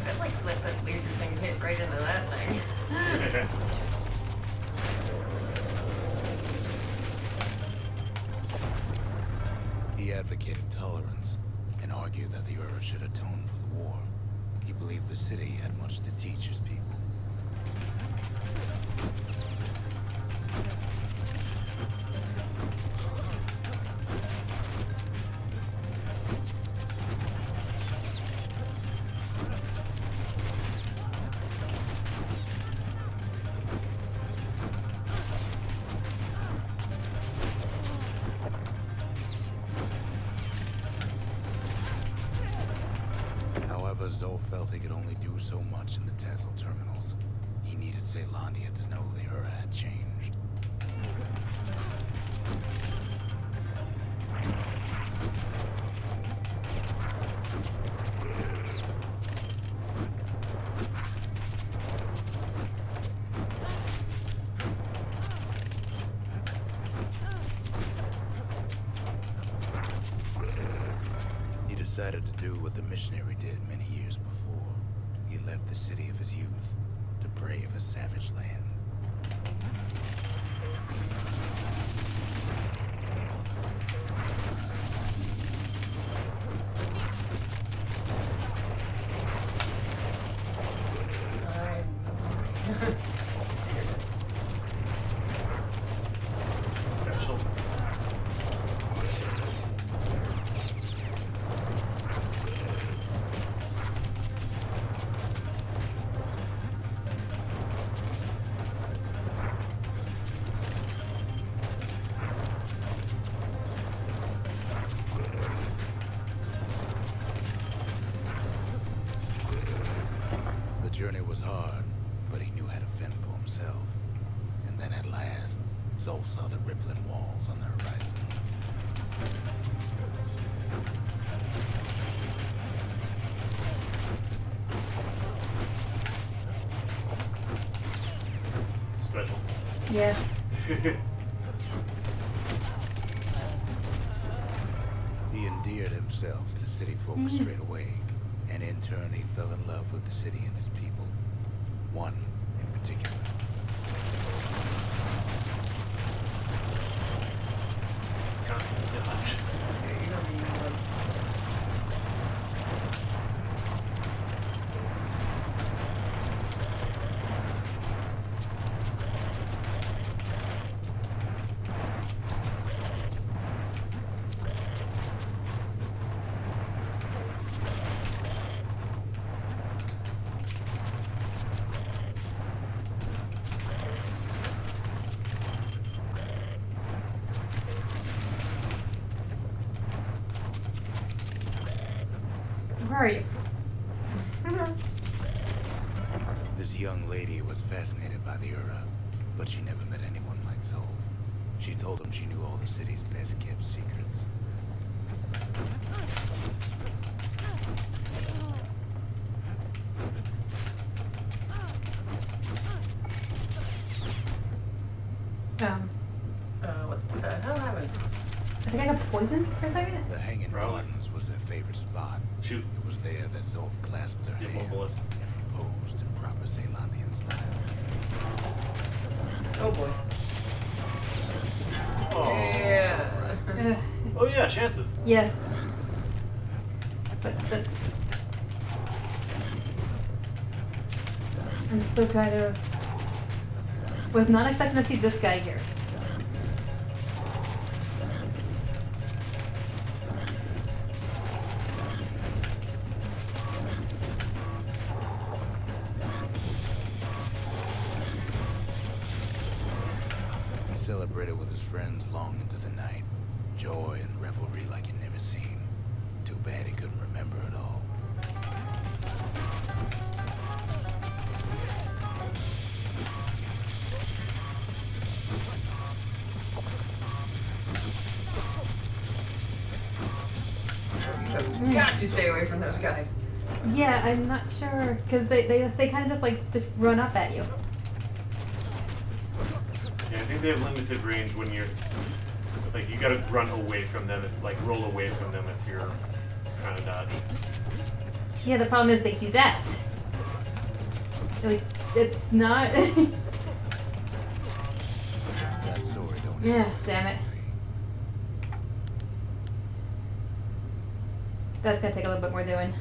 I'd like to let that laser thing hit right into that thing. He advocated tolerance and argued that the Ura should atone for the war. He believed the city had much to teach his people. However, Zolf felt he could only do so much in the Tazal Terminals. He needed Zealandia to know the Ura had changed. He decided to do what the missionary did many years before. He left the city of his youth to brave a savage land. Alright. Special. The journey was hard, but he knew how to fend for himself. And then at last, Zolf saw the rippling walls on the horizon. Special. Yeah. He endeared himself to city folk straight away, and in turn he fell in love with the city and its people. One in particular. Constant dodge. Okay, you don't need one. are you? This young lady was fascinated by the Ura, but she never met anyone like Zolf. She told him she knew all the city's best kept secrets. What the hell happened? I think I got poisoned for a second. The Hanging Probably. Gardens was their favorite spot. Shoot. It was there that Zolf clasped her Get hand mobile. and proposed in proper Ceylonian style. Oh boy. Oh. Yeah. Ugh, Oh yeah, chances. yeah. But that's. I'm still kind of. Was not expecting to see this guy here. He celebrated with his friends long into the night. Joy and revelry like he'd never seen. Too bad he couldn't remember it all. You've got to stay away from those guys. Yeah, I'm not sure because they kind of just run up at you. Yeah, I think they have limited range when you're like you gotta run away from them, like roll away from them if you're trying to dodge. Yeah, the problem is they do that. Like it's not. That story don't Yeah, end damn it. That's gonna take a little bit more doing.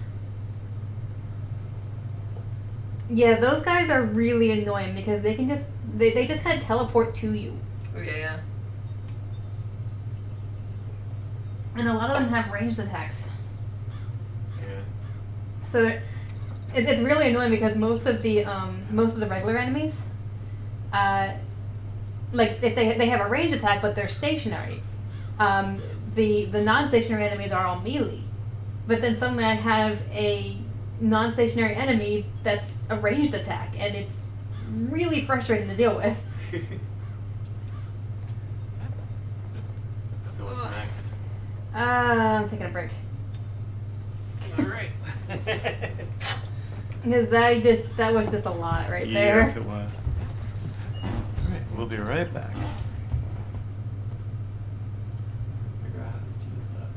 Yeah, those guys are really annoying because they can just they just kind of teleport to you, Oh yeah. and a lot of them have ranged attacks. Yeah. So it's really annoying because most of the regular enemies, like if they have a ranged attack but they're stationary, the non-stationary enemies are all melee, but then suddenly I have a non-stationary enemy that's a ranged attack, and it's really frustrating to deal with. So what's next? I'm taking a break All right. because that was just a lot right there. Yes, it was. All right, we'll be right back. Figure out how to use that.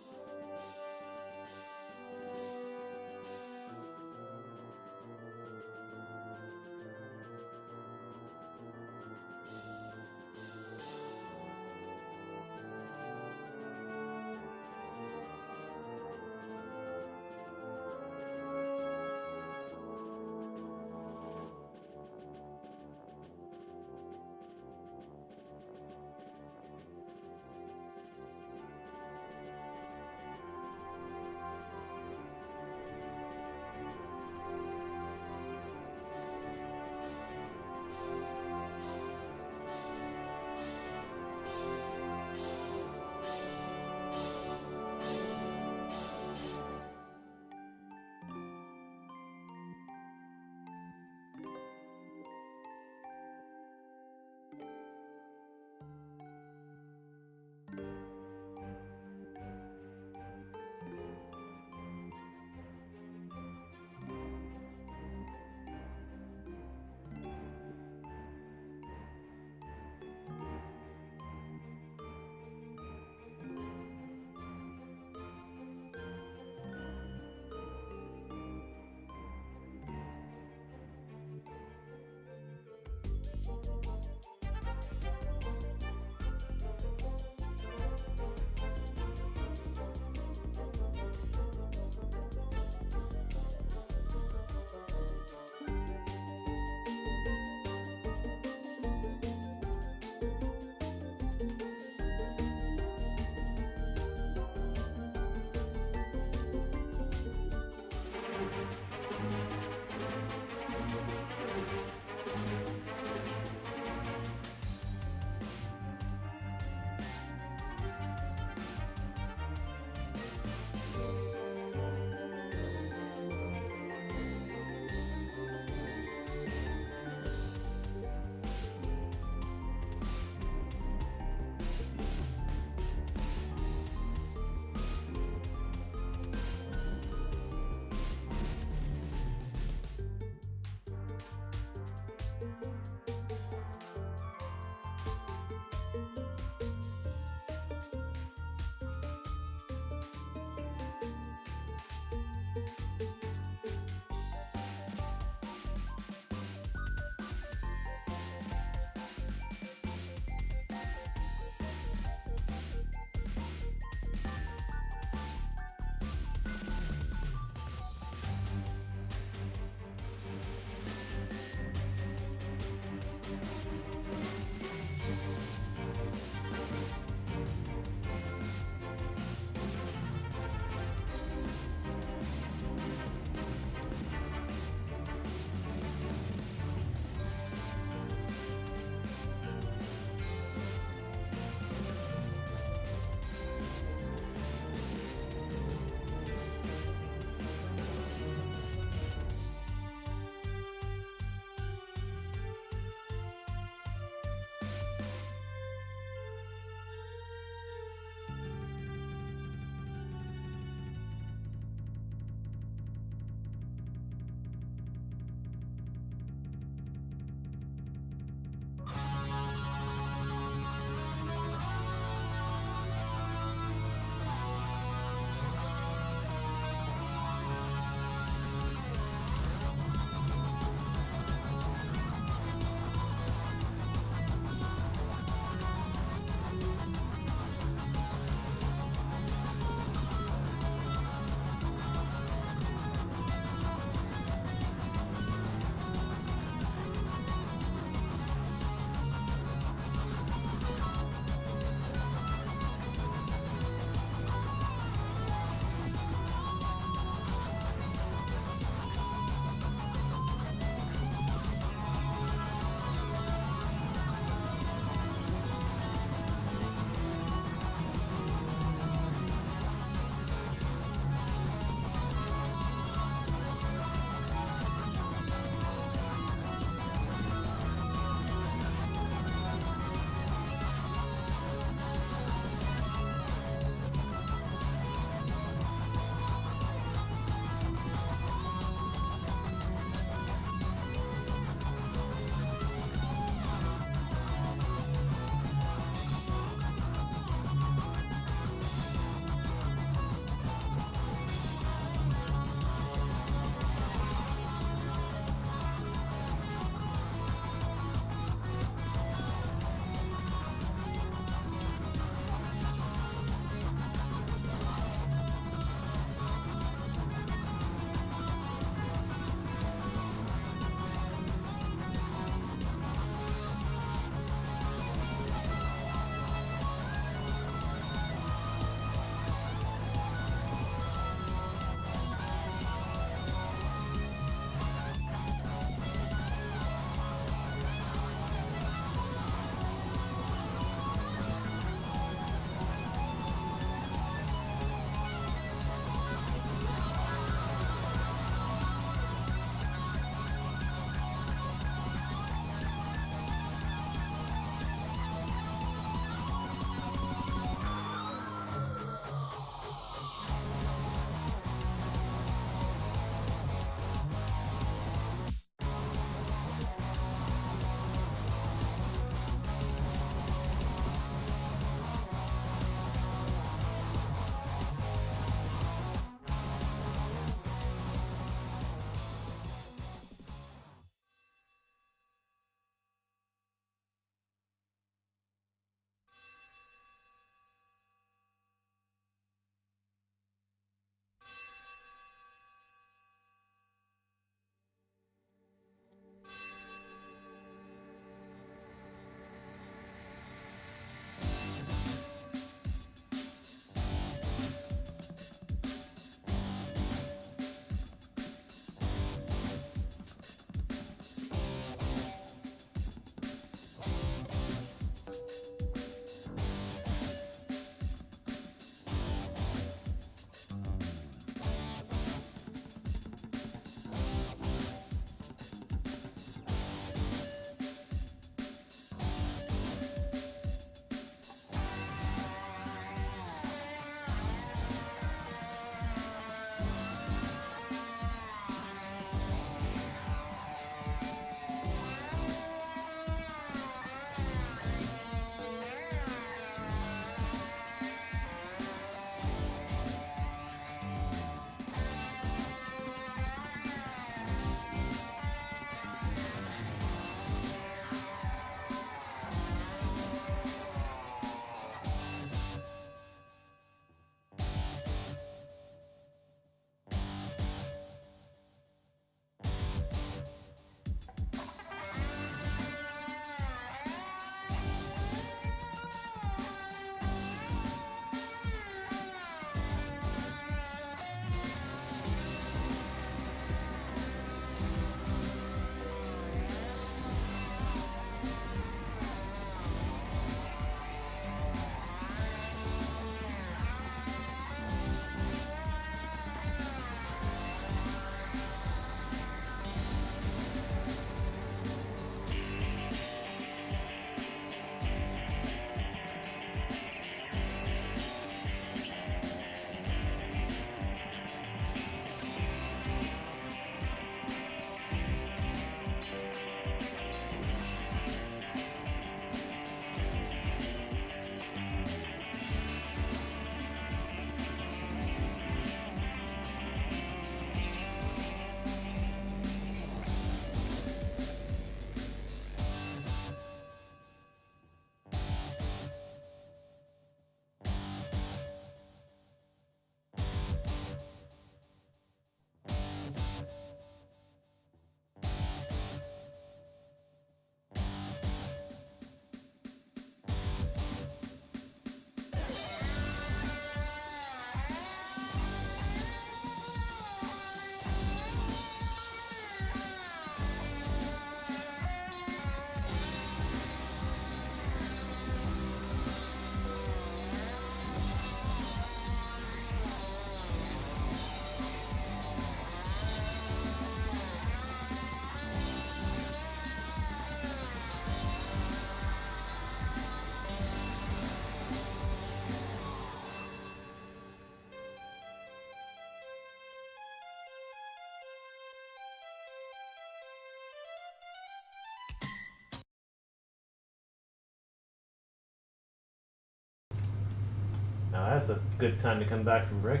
That's a good time to come back from break.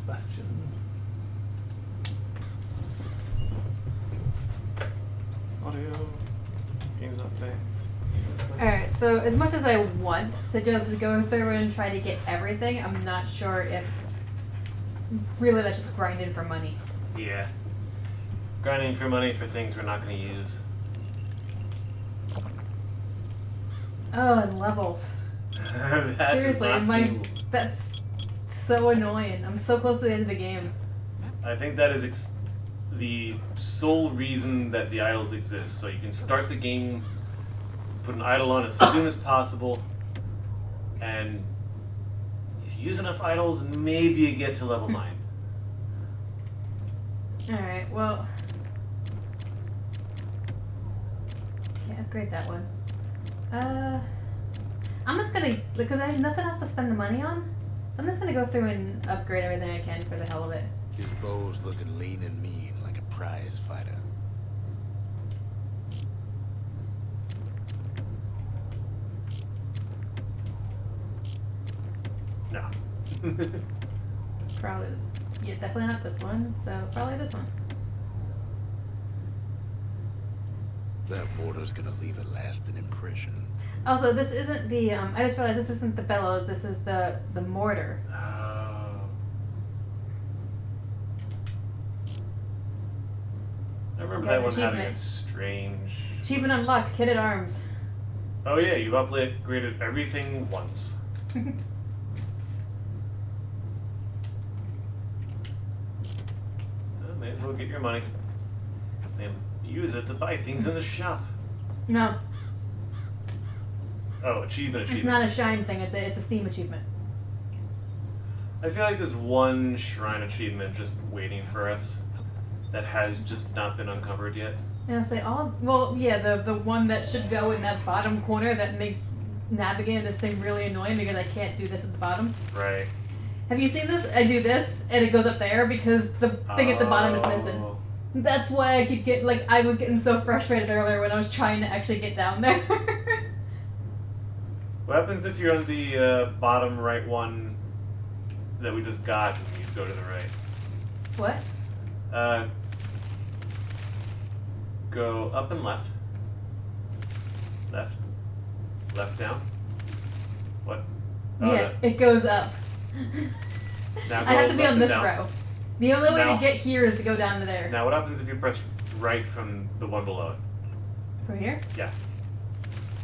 Bastion. Audio. Games update. Alright, so as much as I want to just go through and try to get everything, I'm not sure if really that's just grinding for money. Yeah. Grinding for money for things we're not going to use. Oh, and levels. That Seriously, does not seem- that's so annoying. I'm so close to the end of the game. I think that is the sole reason that the idols exist. So you can start the game, put an idol on as soon as possible, and if you use enough idols, maybe you get to level 9. Alright, well... Can't upgrade that one. I'm just gonna... Because I have nothing else to spend the money on, so I'm just gonna go through and upgrade everything I can for the hell of it. His bow's looking lean and mean like a prize fighter. No. Probably... Yeah, definitely not this one, so probably this one. That mortar's gonna leave a lasting impression. Also, this isn't the, I just realized this isn't the bellows, this is the mortar. I remember Got that an one having a achievement. strange... Achievement unlocked, kit at arms. Oh yeah, you've upgraded everything once. Well, may as well get your money. And use it to buy things in the shop. No, Oh, achievement. it's not a shine thing, it's a Steam achievement. I feel like there's one shrine achievement just waiting for us that has just not been uncovered yet. And I'll say well, yeah, the one that should go in that bottom corner that makes navigating this thing really annoying because I can't do this at the bottom. Right. Have you seen this? I do this and it goes up there because the thing at the bottom is missing. Oh. That's why I keep I was getting so frustrated earlier when I was trying to actually get down there. What happens if you're on the bottom right one that we just got and you go to the right? What? Go up and left. Left. Left down. What? Oh, Yeah, it goes up. Now I have to be left on and this down. row. The only way Now- to get here is to go down to there. Now what happens if you press right from the one below it? From here? Yeah.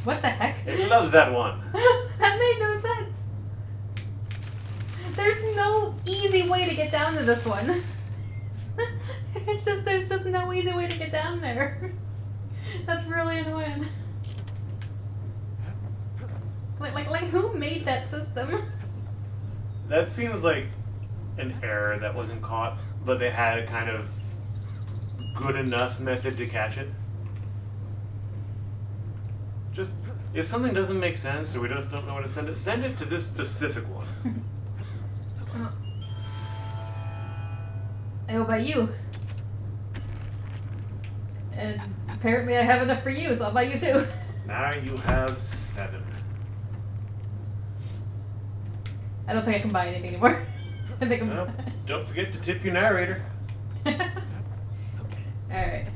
What the heck? It loves that one. That made no sense. There's no easy way to get down to this one. It's just, there's just no easy way to get down there. That's really annoying. Like who made that system? That seems like an error that wasn't caught, but they had a kind of good enough method to catch it. Just, if something doesn't make sense or we just don't know where to send it to this specific one. How about you? And apparently I have enough for you, so I'll buy you too. Now you have 7. I don't think I can buy anything anymore. I think I'm Well, don't forget to tip your narrator. Alright.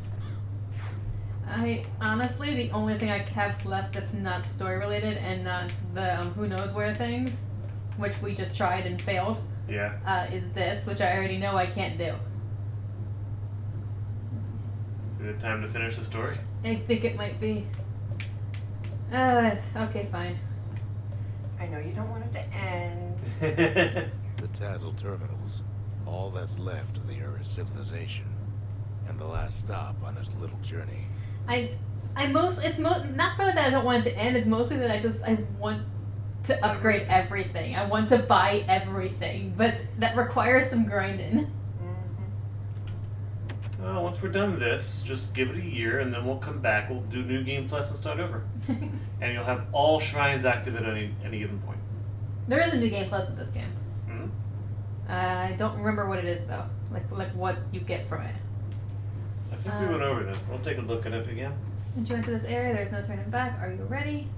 I honestly, the only thing I have left that's not story related and not the who knows where things, which we just tried and failed, Yeah. is this, which I already know I can't do. Is it time to finish the story? I think it might be. Okay, fine. I know you don't want it to end. The Tazal Terminals. All that's left of the Earth civilization. And the last stop on his little journey. It's not for that I don't want it to end, it's mostly that I want to upgrade everything. I want to buy everything, but that requires some grinding. Well, once we're done with this, just give it a year and then we'll come back. We'll do New Game Plus and start over. And you'll have all shrines active at any given point. There is a new game plus in this game. Hmm? I don't remember what it is though. Like what you get from it. I think we went over this. We'll take a look at it again. Once you enter this area, there's no turning back. Are you ready?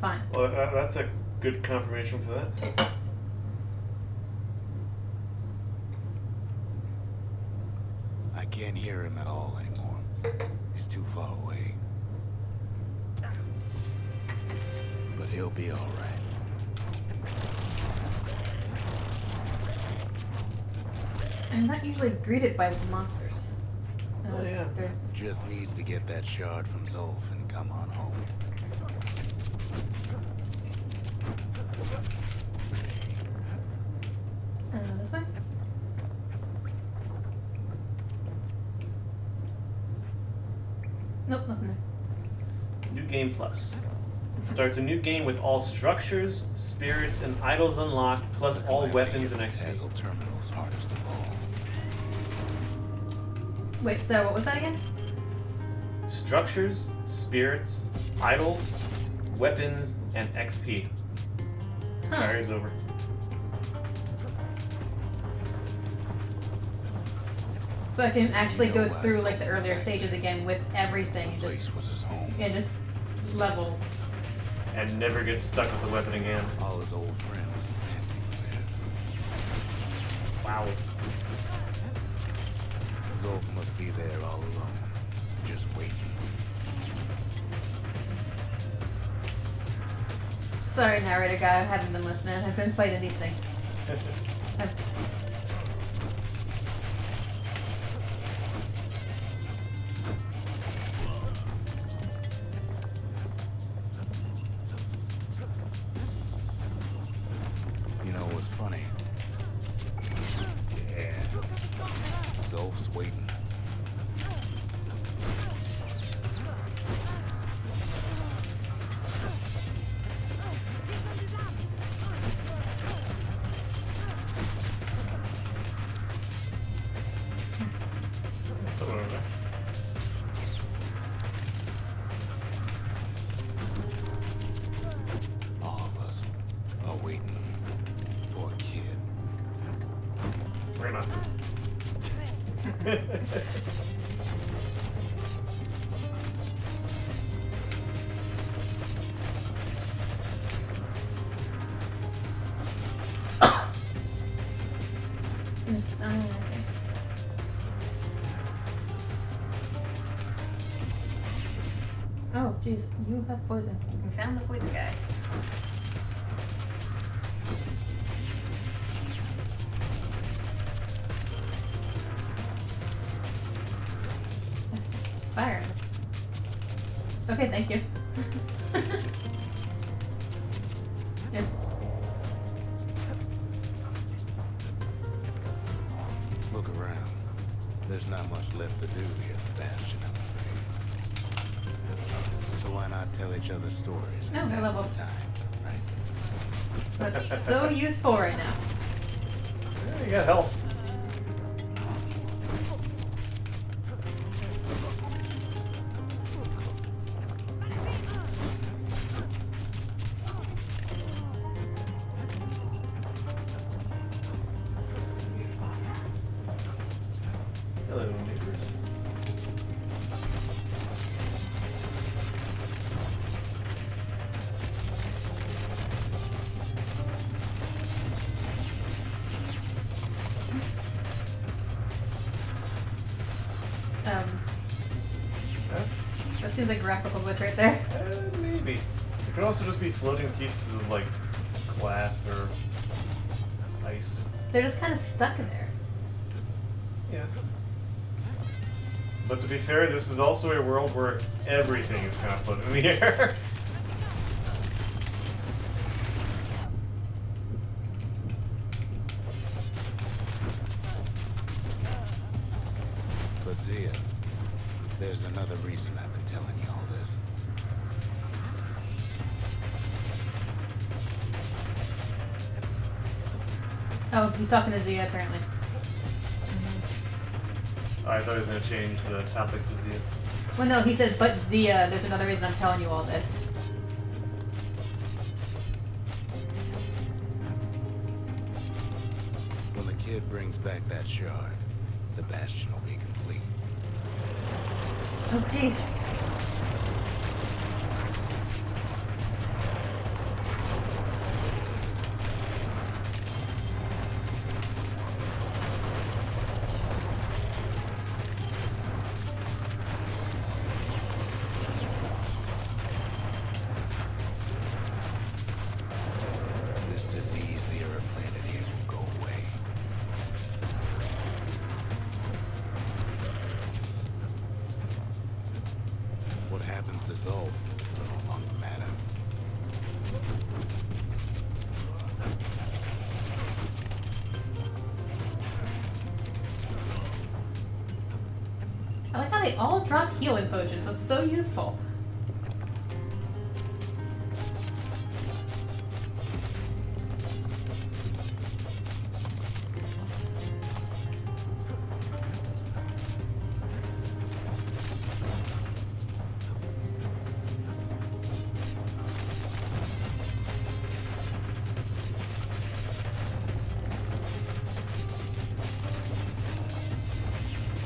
fine. Well, that's a good confirmation for that. I can't hear him at all anymore. He's too far away. But he'll be all right. I'm not usually greeted by monsters. Oh, yeah. they're- Just needs to get that shard from Zolf and come on home. This way? Nope, nothing there. New Game Plus. Starts a new game with all structures, spirits, and idols unlocked, plus The all calamity weapons of and the XP. Tazal Terminals hardest of all. Wait, so what was that again? Structures, spirits, idols, weapons, and XP. Huh. Carries over. So I can actually You go know why through it's like the all earlier right. stages again with everything The and place just was his home. level. And never get stuck with the weapon again. All his old friends and family were Wow. there. Zolf must be there all alone, just waiting. Sorry, narrator guy, I haven't been listening. I've been fighting these things. I've- You know what's funny? Yeah. Zolf's waiting. Someone over there. All of us are waiting for a kid. We're not. it's- okay. Oh, jeez, you have poison. We found the poison guy. Fire. Okay, thank you. Yes. Look around. There's not much left to do here at the Bastion, I'm afraid. So why not tell each other stories? No, Now's level. the time, right? That's so useful right now. Yeah, you got health. Hello, neighbors. Huh? That seems like a graphical glitch right there. Maybe. It could also just be floating pieces of like glass or ice. They're just kind of stuck in there. Yeah. But to be fair, this is also a world where everything is kind of floating in the air. But Zia, there's another reason I've been telling you all this. Oh, he's talking to Zia apparently. Oh, I thought he was going to change the topic to Zia. Well, no, he says, but Zia, there's another reason I'm telling you all this. When the kid brings back that shard, the Bastion will be complete. Oh, jeez. they all drop healing potions. That's so useful.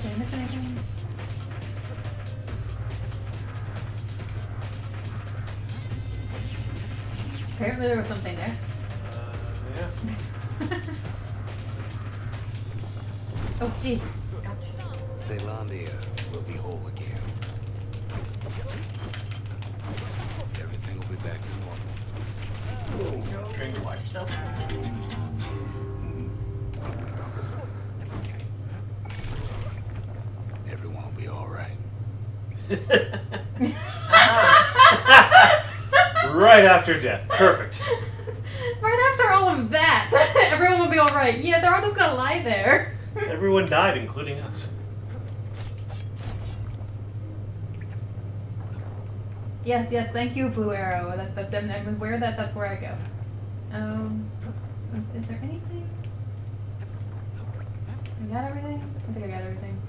Did I miss anything? Apparently there was something there. Yeah. Oh, jeez. Zealandia will be whole again. Everything will be back to normal. Go drink and watch yourself. Everyone will be all right. Right after death. Perfect. Right after all of that, everyone will be alright. Yeah, they're all just gonna lie there. Everyone died, including us. Yes, yes, thank you, Blue Arrow. That's where that's where I go. Is there anything? I got everything? I think I got everything.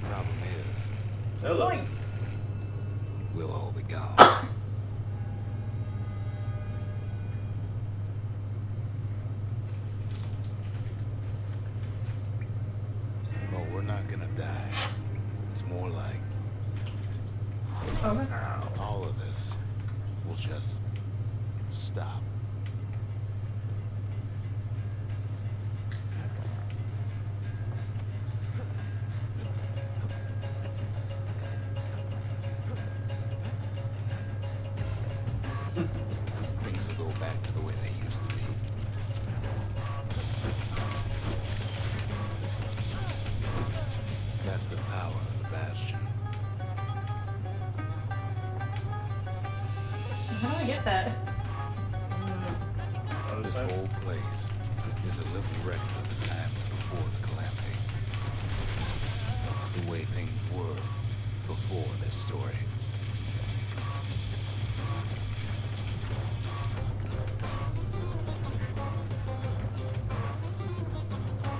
Problem is, Hello. Oi. we'll all be gone. Oh, we're not gonna die. It's more like Over. all of this will just stop. Things will go back to the way they used to be. That's the power of the Bastion. How do I get that? Other This side. whole place is a living record of the times before the Calamity. The way things were before this story.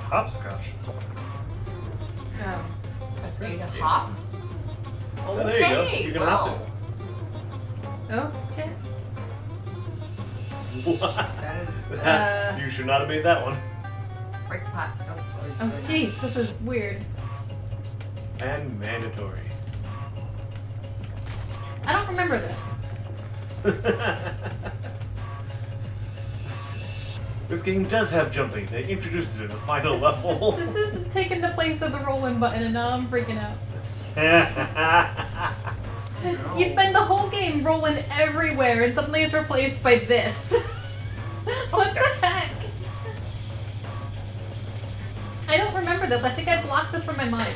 Hopscotch. That's me to hop. Oh, there you go. You can hop Okay. it. What? That is You should not have made that one. break pot. Oh, jeez, this is weird. And mandatory. I don't remember this. This game does have jumping. They introduced it in the final level. This is taking the place of the rolling button, and now I'm freaking out. You spend the whole game rolling everywhere, and suddenly it's replaced by this. What the heck? I don't remember this. I think I blocked this from my mind.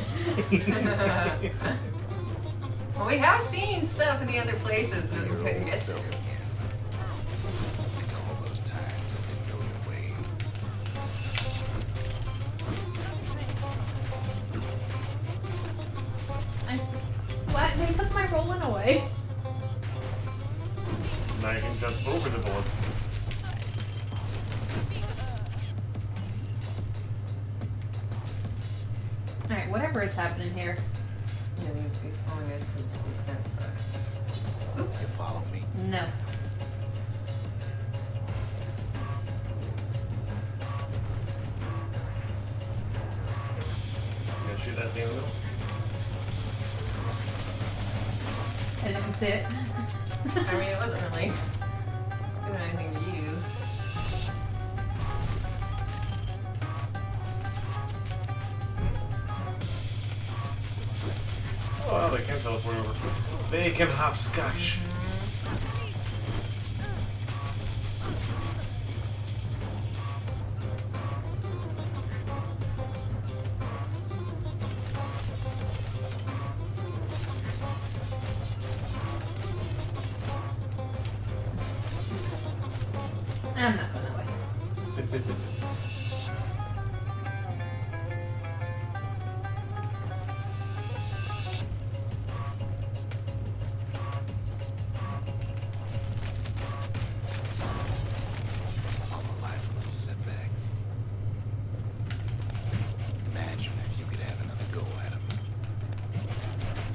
Well, we have seen stuff in the other places, but we Your couldn't old get self it. again. Think of all those times that didn't go your way. What? They took my rolling away. Now you can jump over the bullets. Alright, whatever is happening here. Yeah, he's following us because he's gonna suck. You Oops. follow me? No. You gonna shoot that thing in the middle? I didn't see it. I mean, it wasn't really doing anything to you. Oh, wow, they can teleport over. They can hopscotch. I'm not going that way.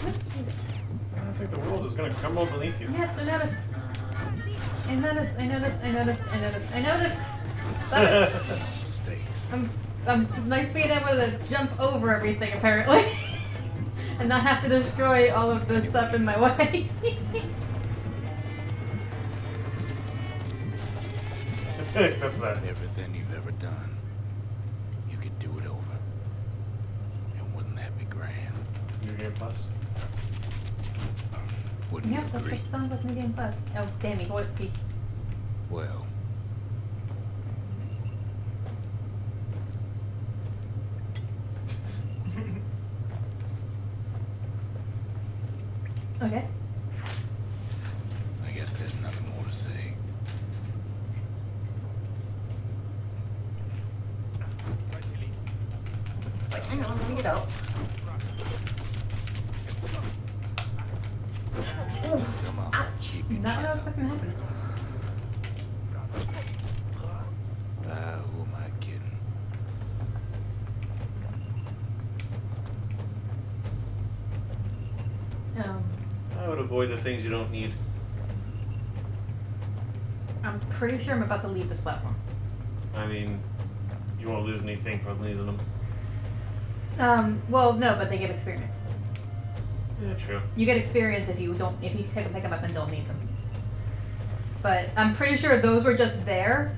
I think the world is gonna crumble beneath you. Yes, I noticed. I noticed. I noticed. Stop it. Mistakes. It's nice being able to jump over everything, apparently. And not have to destroy all of the stuff in my way. Except for that. Everything you've ever done, you could do it over. And wouldn't that be grand? New Game Plus. Wouldn't Yeah, you that's agree? what sounds like Medium Plus. Oh, damn me, what the... Well, Okay. I guess there's nothing more to say. Like, hang on, let me get out. Come on, keep your Not chin what I was up. fucking happen. Who am I kidding? I would avoid the things you don't need. I'm pretty sure I'm about to leave this platform. I mean, you won't lose anything for leaving them. Well, no, but they give experience. Yeah, true. You get experience if you pick them up and don't need them. But I'm pretty sure those were just there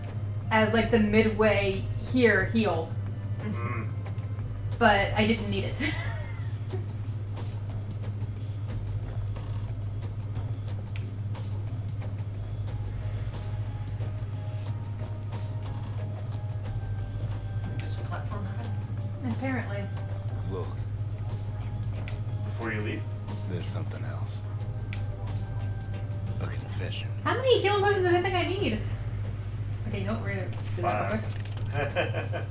as like the midway here heal. Mm. But I didn't need it. Just a platform high. Apparently. Look, Before you leave. there's something else. A confession. How many heal potions do I think I need? Okay, you know what? We're gonna do that real quick. 5.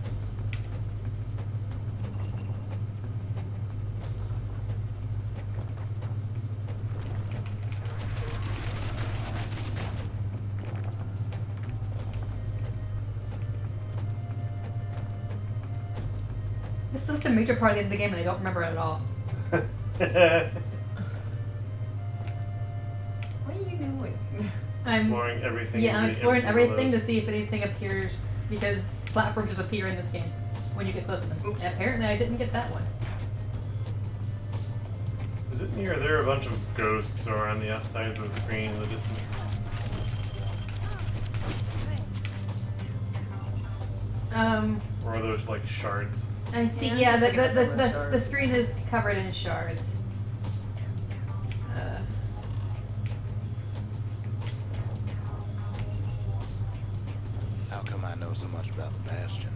This is such a major part of the game and I don't remember it at all. What are you doing? I'm Exploring everything. Yeah, I'm reading exploring every single everything note. to see if anything appears because platforms just appear in this game when you get close to them. Oops. And apparently I didn't get that one. Is it near there are a bunch of ghosts or on the outsides of the screen in the distance? Or are those like shards? I see. Yeah, Yeah, just like a couple of the shards. screen is covered in shards. How come I know so much about the Bastion?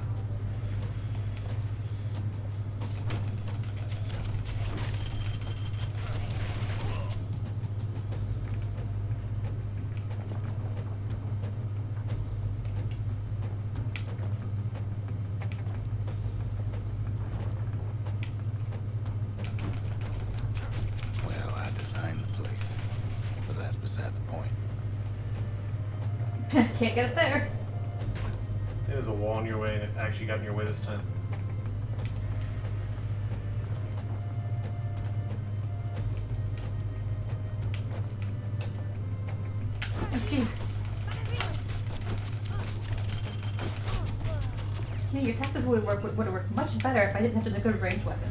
Well, I designed the place, but that's beside the point. Can't get up there. There's a wall in your way and it actually got in your way this time. Oh, jeez. Yeah, your tactics would have worked much better if I didn't have such a good range weapon.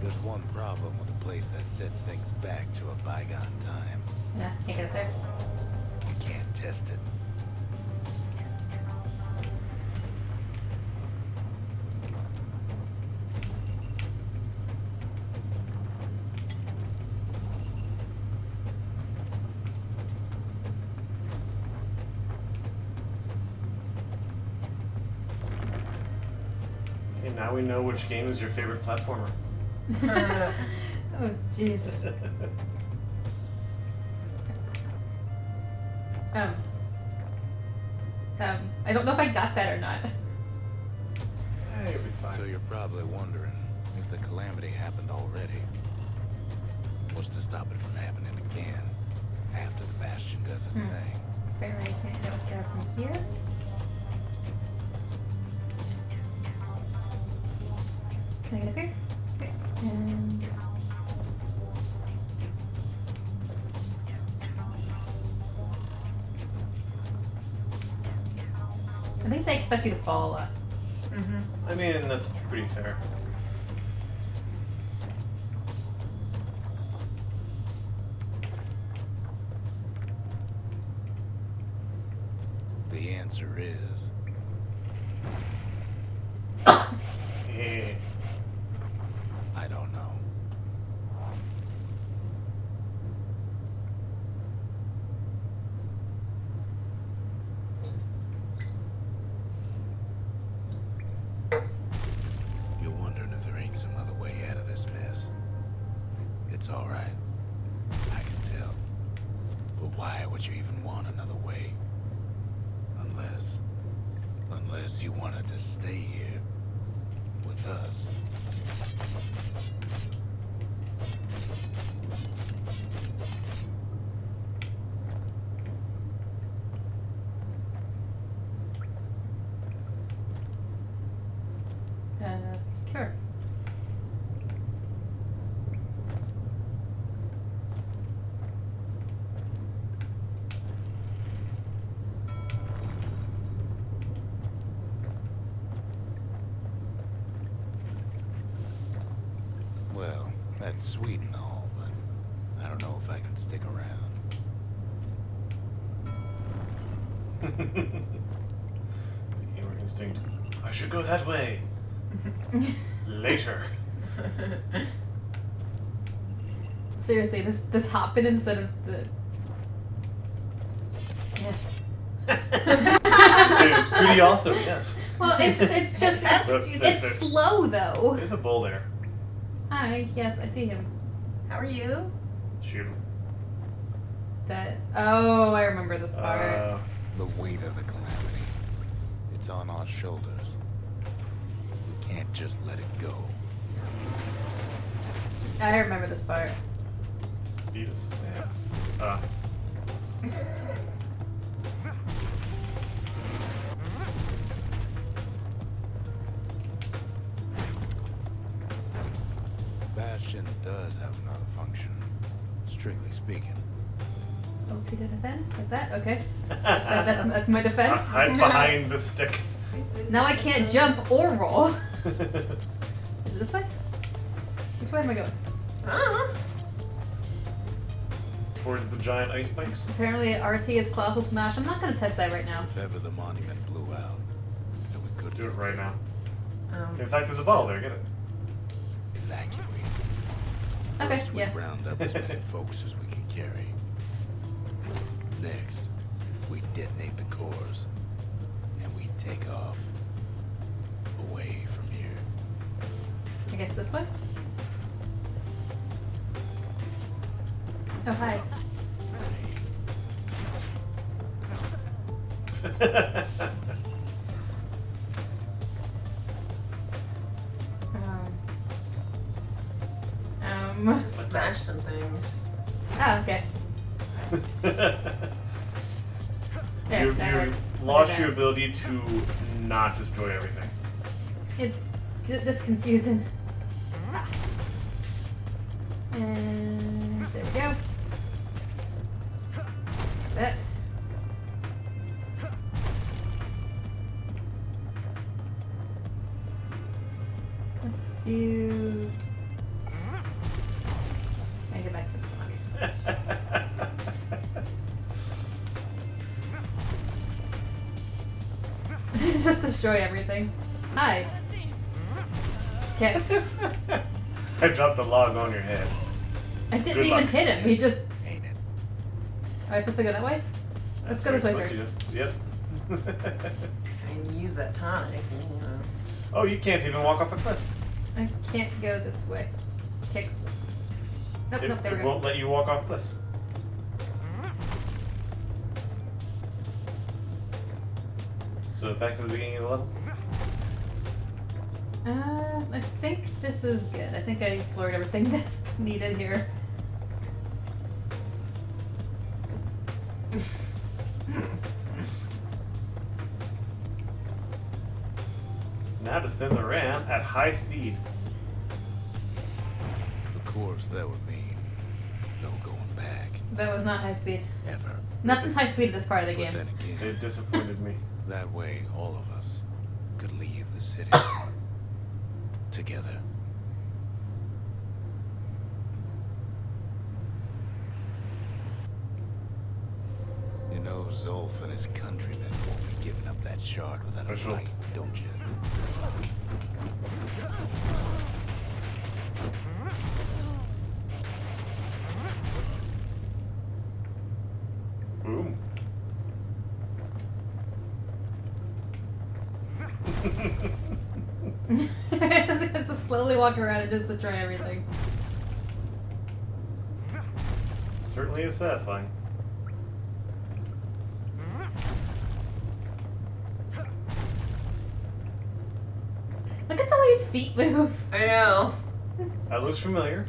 There's one problem with a place that sets things back to a bygone time. Yeah, can't get up there. You can't test it. And now we know which game is your favorite platformer. Oh, jeez. I don't know if I got that or not. You'll be fine. So you're probably wondering if the calamity happened already. What's to stop it from happening again after the Bastion does its thing? Apparently I can't get up there from here. Can I get up here? Okay. And I think they expect you to fall a lot. I mean, that's pretty fair. The answer is Eh. I don't know. You're wondering if there ain't some other way out of this mess. It's all right. I can tell. But why would you even want another way? Unless you wanted to stay here with us. Sure. Well, that's sweet and all, but I don't know if I can stick around. Gamer instinct. I should go that way. Later. Seriously, this hopping instead of the. Yeah. It was pretty awesome, yes. Well, it's just it's slow though. There's a bull there. Hi, yes, I see him. How are you? Shoot him. That. Oh, I remember this part. The weight of the calamity. It's on our shoulders. We can't just let it go. I remember this part. Beat a snap. Bastion does have another function, strictly speaking. Oh, to defend? Like that? Okay. That's my defense. Hide behind the stick. Now I can't jump or roll. Is it this way? Which way am I going? Towards the giant ice spikes. Apparently RT is Colossal Smash. I'm not gonna test that right now. If ever the monument blew out, then we could Do it right now. Um, In fact, there's a ball there. Get it. evacuate. Okay, First, yeah. we round up as many folks as we can carry. Next, we detonate the cores, and we take off away from here. I guess this way? Oh, hi. Smash some things. Oh, okay. There, you that works. lost Okay. your ability to not destroy everything. It's just confusing. And there we go. That. Let's do. I get back to this one. Just destroy everything. Hi. Okay. I dropped the log on your head. I didn't Good even luck. hit him. He just. Ain't it? Am I supposed to go that way? Let's go this way what first. you're supposed to do. Yep. And use that tonic. You know. Oh, you can't even walk off a cliff. I can't go this way. Okay. Nope, It, nope, there we it go. won't let you walk off cliffs. So back to the beginning of the level. I think this is good. I think I explored everything that's needed here. Now descend the ramp at high speed. course, that would mean no going back. That was not high speed. Ever. Nothing's high speed in this part of the But game. then again, It disappointed me. that way all of us could leave the city together. You know, Zolf and his countrymen won't be giving up that shard without a For sure. fight, don't you? Boom. It's to slowly walk around and just destroy everything. Certainly is satisfying. Look at the way his feet move. I know. That looks familiar.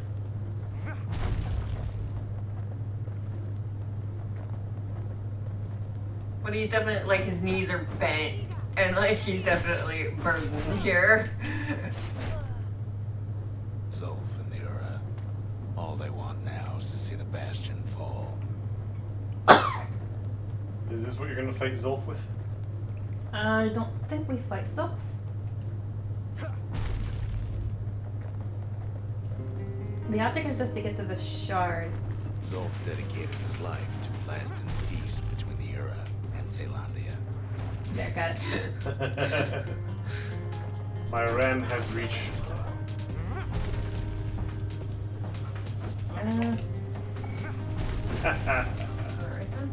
But he's definitely, like, his knees are bent. And, like, he's definitely burdened here. Zolf and the Ura, all they want now is to see the Bastion fall. Is this what you're gonna fight Zolf with? I don't think we fight Zolf. The object is just to get to the shard. Zolf dedicated his life to lasting peace between the Ura and Zealandia. There, got it. My Ren has reached. Alright then.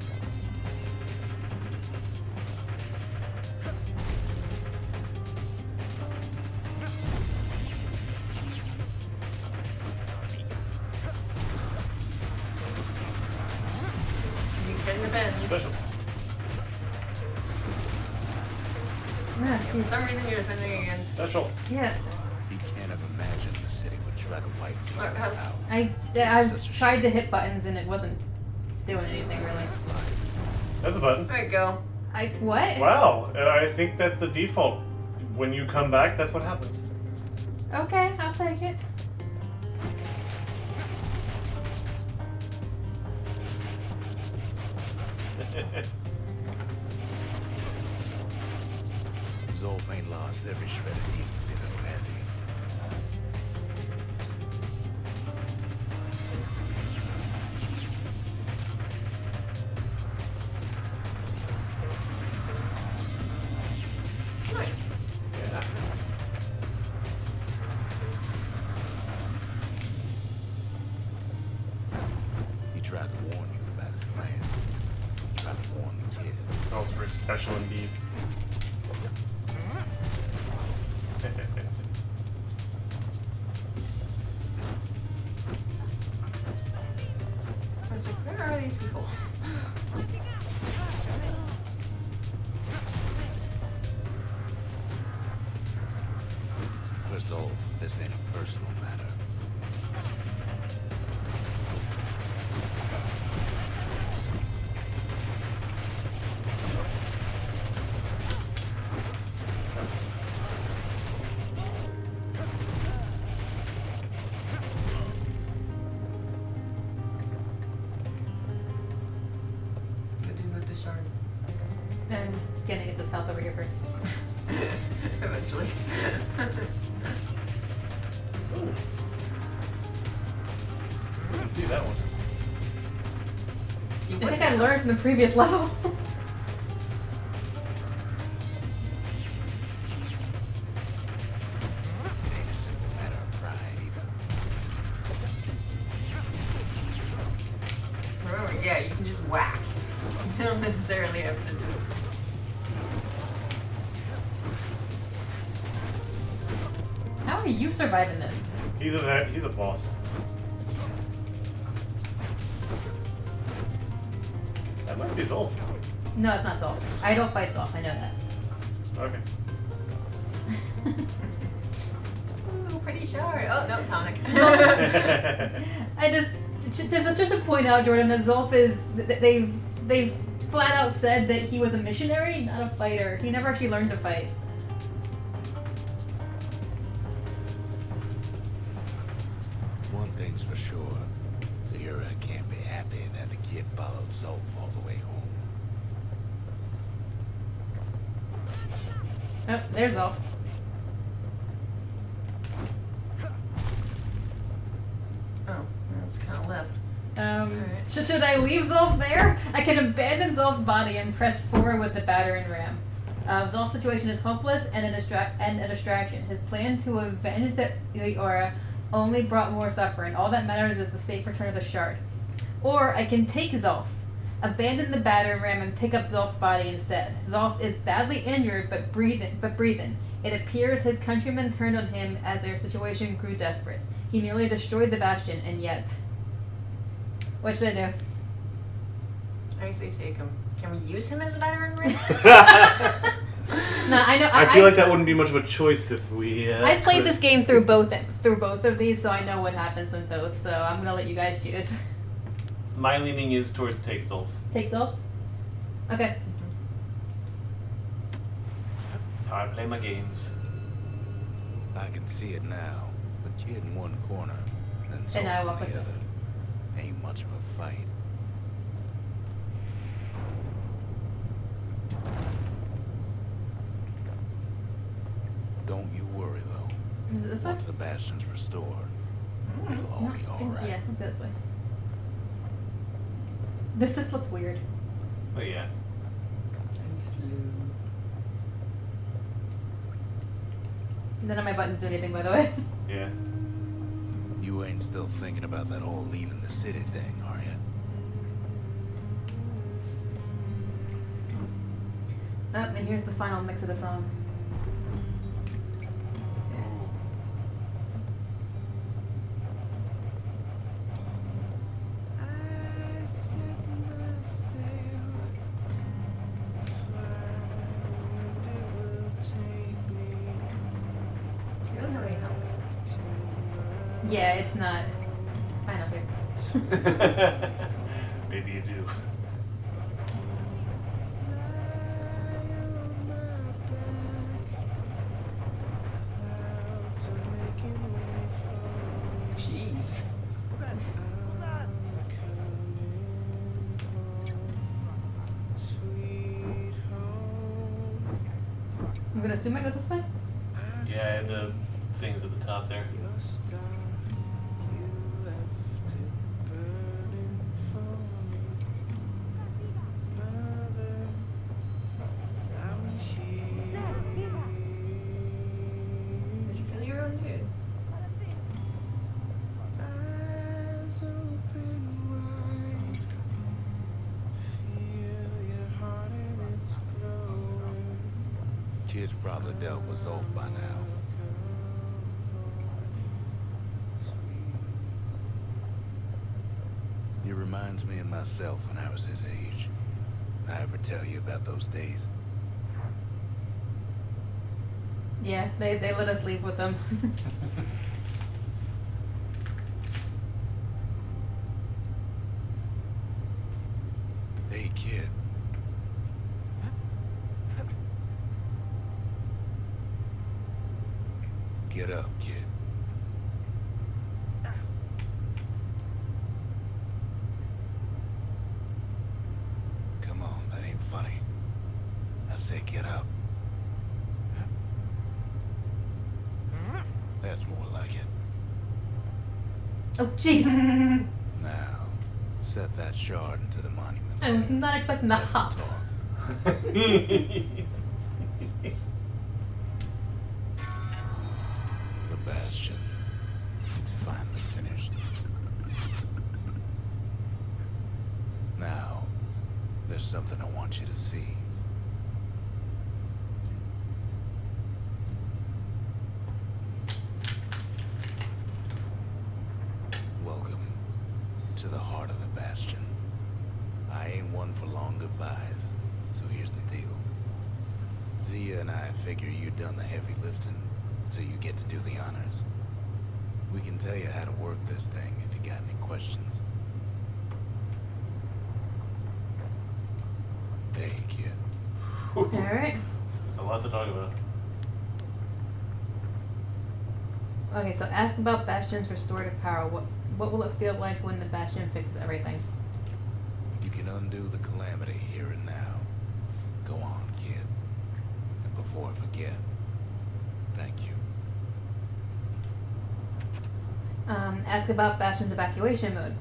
You get in the bed. Special. Yeah, For some reason you're defending against. Special. yeah. He can't have imagined the city would try to wipe the What Ura else? out. I've Such a tried to shame. hit buttons and it wasn't doing anything really. His life. That's a button. There you go. What? Wow. I think that's the default. When you come back, that's what happens. Okay, I'll take it. Zolf ain't lost every shred of decency though, has he? Nice. Yeah. He tried to warn you about his plans. He tried to warn the kid. Smells very special indeed. I was like, where are these people? For Zolf, this ain't a personal matter. What do with the shard? I'm gonna get this health over here first. Eventually. Ooh. I didn't see that one. You I would think I have. learned from the previous level. It ain't a simple matter of pride either. Remember, yeah, you can just whack. You don't necessarily have to just. How are you surviving this? He's a boss. That might be Zolf. No, it's not Zolf. I don't fight Zolf. I know that. Okay. Ooh, pretty shard. Oh, no, tonic. I just to point out, Jordan, that Zolf is they've flat out said that he was a missionary, not a fighter. He never actually learned to fight. One thing things for sure. Lyra can't be happy that the kid followed Zolf all the way home. Oh, there's all. Oh, I was kind of left. Should I leave Zolf there? I can abandon Zolf's body and press forward with the battering ram. Zolf's situation is hopeless and a distraction. His plan to avenge the Aura only brought more suffering. All that matters is the safe return of the shard. Or I can take Zolf, abandon the battering ram, and pick up Zolf's body instead. Zolf is badly injured, but breathing. It appears his countrymen turned on him as their situation grew desperate. He nearly destroyed the Bastion, and yet... What should I do? I say take him. Can we use him as a battering ram? No, I know. I feel like that wouldn't be much of a choice if we. I played this game through both of these, so I know what happens in both. So I'm gonna let you guys choose. My leaning is towards take Zolf. Take Zolf? Okay. That's how I play my games. I can see it now. The kid in one corner, then And I Zolf walk in with the him. other. Ain't much of a fight. Don't you worry though. Is it this way? Once the Bastion's restored, it'll all be alright. Yeah, let's go this way. This just looks weird. But yeah. None of my buttons do anything, by the way. Yeah. You ain't still thinking about that whole leaving the city thing, are you? Oh, and here's the final mix of the song. You don't have any help. Yeah, it's not. Fine, okay. Maybe you do. Jeez. I'm gonna assume I go this way? Yeah, the things at the top there. Did you kill your own dude? Kid's probably dealt with Zolf by now. He reminds me of myself when I was his age. I ever tell you about those days? Yeah, they let us leave with them. Hey, kid. Get up, kid. Come on, that ain't funny. I say get up. That's more like it. Oh, jeez. Now, set that shard into the monument. I was not expecting the Let them hop. talk. The Bastion. It's finally finished. Now, there's something I want you to see. Welcome to the heart of the Bastion. I ain't one for long goodbyes, so here's the deal. Zia and I figure you done the heavy lifting, so you get to do the honors. We can tell you how to work this thing if you got any questions. Hey, kid. Alright. There's a lot to talk about. Okay, so ask about Bastion's restorative power. what will it feel like when the Bastion fixes everything? You can undo the calamity here and now. Go on, kid. And before I forget, thank you. Ask about Bastion's evacuation mode.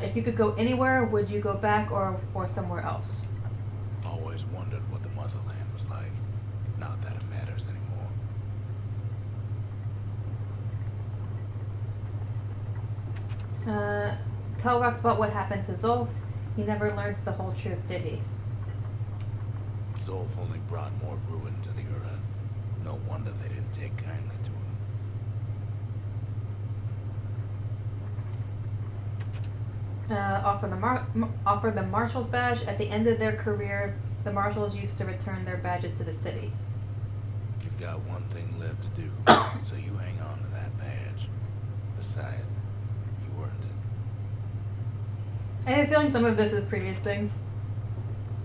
If you could go anywhere, would you go back or somewhere else? Always wondered what the motherland was like. Not that it matters anymore. Tell Rox about what happened to Zolf. He never learned the whole truth, did he? Zolf only brought more ruin to the Ura. No wonder they didn't take kindly to him. Offer the Marshal's badge. At the end of their careers, the Marshals used to return their badges to the city. You've got one thing left to do, so you hang on to that badge. Besides, you earned it. I have a feeling some of this is previous things.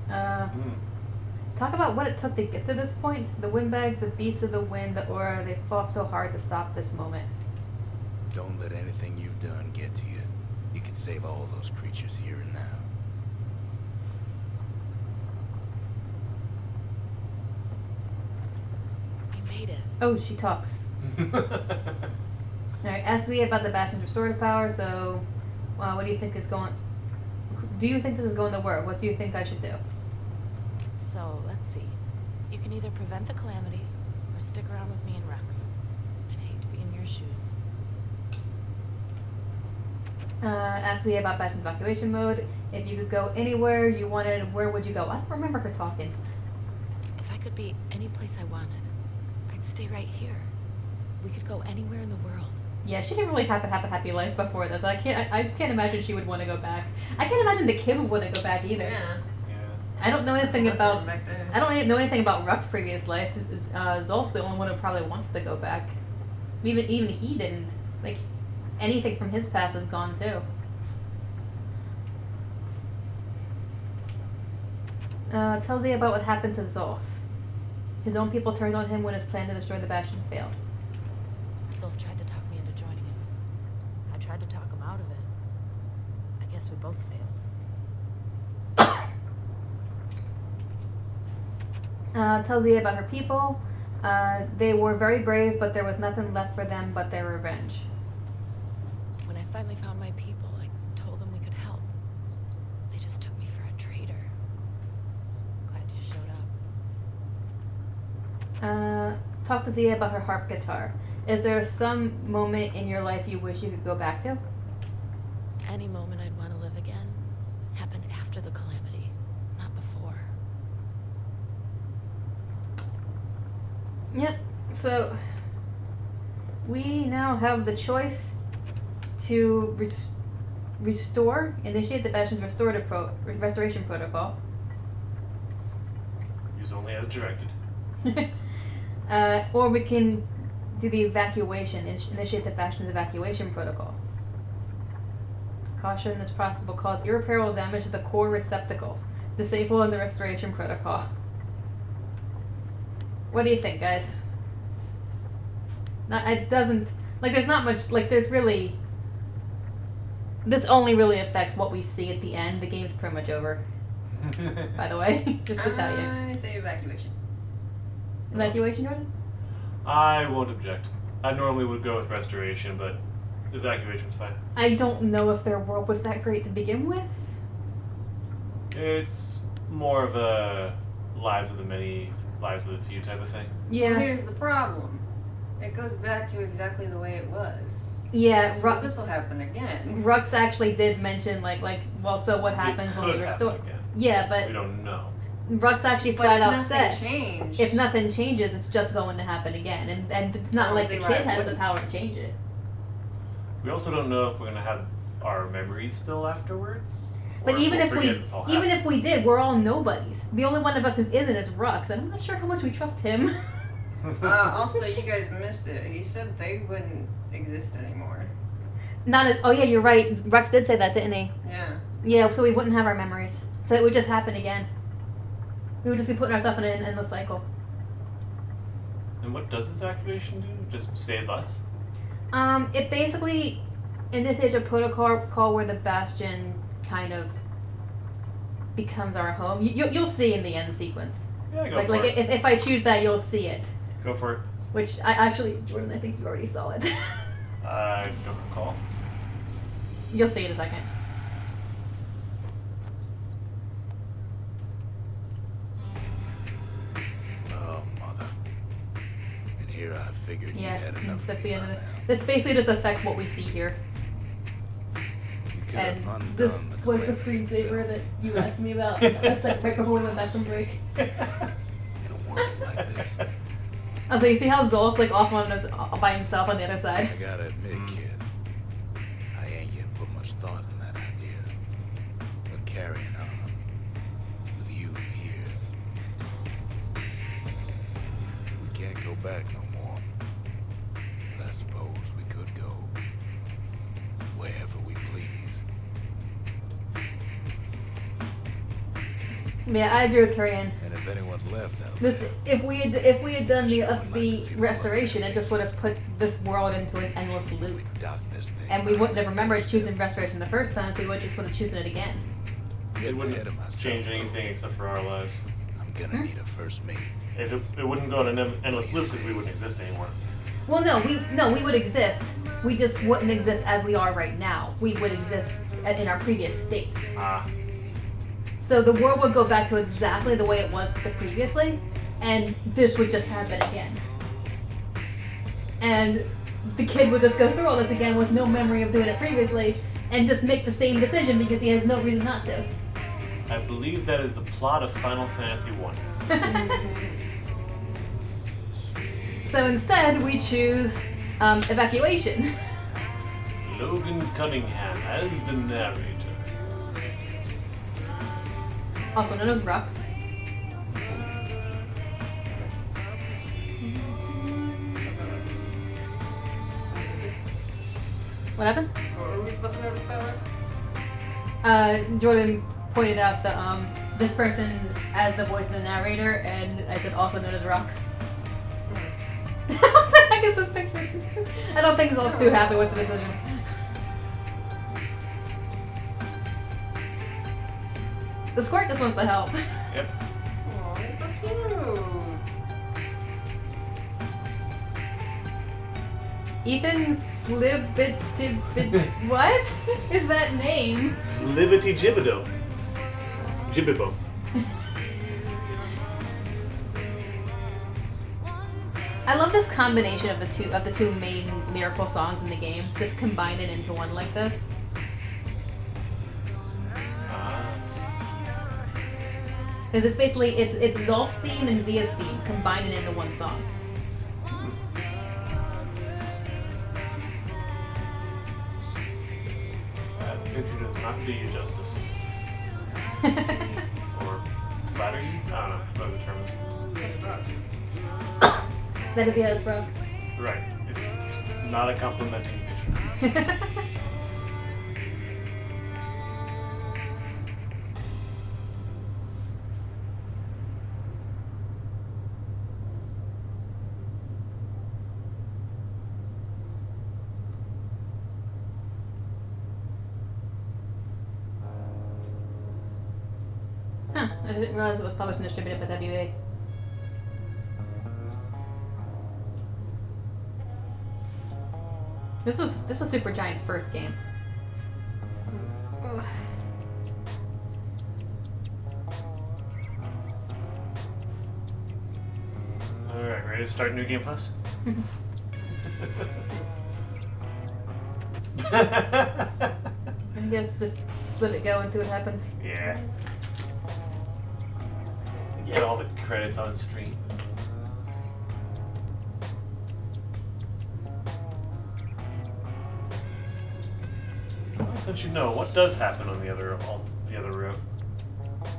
Talk about what it took to get to this point. The windbags, the beasts of the wind, the aura, they fought so hard to stop this moment. Don't let anything you've done get to you. You can save all those creatures here and now. You made it. Oh, she talks. Alright, ask Leah about the Bastion's restorative power, so what do you think is going... Do you think this is going to work? What do you think I should do? So, let's see. You can either prevent the calamity, or stick around with me and Rex. I'd hate to be in your shoes. Ask Leah about Bastion's evacuation mode. If you could go anywhere you wanted, where would you go? I don't remember her talking. If I could be any place I wanted, I'd stay right here. We could go anywhere in the world. Yeah, she didn't really have a happy life before this. I can't imagine she would want to go back. I can't imagine the kid would want to go back either. Yeah. I don't know anything about. Back there. I don't know anything about Ruck's previous life. Zolf's the only one who probably wants to go back. Even he didn't. Like, anything from his past is gone too. Tell Zia about what happened to Zolf. His own people turned on him when his plan to destroy the Bastion failed. Zolf tried to talk me into joining him. I tried to talk him out of it. I guess we both failed. Tell Zia about her people. They were very brave, but there was nothing left for them but their revenge. When I finally found my people, I told them we could help. They just took me for a traitor. Glad you showed up. Talk to Zia about her harp guitar. Is there some moment in your life you wish you could go back to? Any moment I'd want to live again happened after the calamity, not before. Yep. So we now have the choice to initiate the Bastion's restoration protocol. Use only as directed. Or we can do the evacuation, initiate the Bastion's evacuation protocol. Caution, this process will cause irreparable damage to the core receptacles. Disable in the restoration protocol. What do you think, guys? It doesn't, like, there's not much, like, there's really, this only really affects what we see at the end. The game's pretty much over, by the way, just to tell you. I say evacuation. Evacuation, Jordan? I won't object. I normally would go with restoration, but evacuation's fine. I don't know if their world was that great to begin with. It's more of a lives of the many, lives of the few type of thing. Yeah. Well, here's the problem. It goes back to exactly the way it was. Yeah, So this will happen again. Rux actually did mention, well, so what happens It when we could restore? happen again. Yeah, but We don't know. Rux actually But flat if out nothing said, changed. if nothing changes, it's just going to happen again. And it's not like the Honestly, kid right, has the wouldn't- power to change it. We also don't know if we're gonna have our memories still afterwards. But or even we'll if we forget this all happened. if we did, we're all nobodies. The only one of us who isn't is Rux, and I'm not sure how much we trust him. Also, you guys missed it. He said they wouldn't exist anymore. Oh yeah, you're right. Rux did say that, didn't he? Yeah. Yeah, so we wouldn't have our memories. So it would just happen again. We would just be putting ourselves in an endless cycle. And what does evacuation do? Just save us? It basically in this age of protocol where the Bastion kind of becomes our home, you'll see in the end sequence. Yeah, go Like for it. if I choose that, you'll see it. Go for it. Which I actually, Jordan, I think you already saw it. I don't recall. You'll see it in a second. Oh, mother. And here I figured Yeah, you had enough that's of the me end of by it. now. That's basically just affects what we see here. You could And have undone this the was the Calamity screensaver itself. that you asked me about. That's like right before we went back from break. In a world like this, Oh, so you see how Zolf's like off by himself on the other I side? gotta admit, kid, I ain't yet put much thought in that idea. But carrying on with you here, we can't go back no more. But I suppose we could go wherever we please. Yeah, I agree with Carrie-Anne. And if anyone left out This, if we had done the restoration, it just would have put this world into an endless there, loop, we dock this thing. and we wouldn't have remembered choosing restoration the first time, so we would just would have chosen it again. It wouldn't change anything except for our lives. I'm gonna need a first mate. It wouldn't go in an endless loop because we wouldn't exist anymore. Well, we would exist. We just wouldn't exist as we are right now. We would exist in our previous states. Ah. So the world would go back to exactly the way it was previously, and this would just happen again. And the kid would just go through all this again with no memory of doing it previously, and just make the same decision because he has no reason not to. I believe that is the plot of Final Fantasy 1. So instead, we choose evacuation. Logan Cunningham as the narrator. Also known as Rux. What happened? What were we supposed to notice about Jordan pointed out the this person as the voice of the narrator, and I said also known as Rux. What the heck is this picture? I don't think Zolf's too happy with the decision. The squirt just wants to help. Yep. Oh, he's so cute. Ethan Flibitibid. What is that name? Liberty Jibbido. Jibbibo. I love this combination of the two main lyrical songs in the game, just combined it into one like this. Because it's basically it's Zolf's theme and Zia's theme combined it into one song. That picture does not do you justice. Or flatter you? I don't know what the term is. That'd be how it's Rux. Right. It's not a complimenting picture. Huh, I didn't realize it was published and distributed by WA. This was Supergiant's first game. Ugh. Alright, ready to start New Game Plus? I guess just let it go and see what happens. Yeah. Get all the credits on stream. Well, since you know, what does happen on the other route?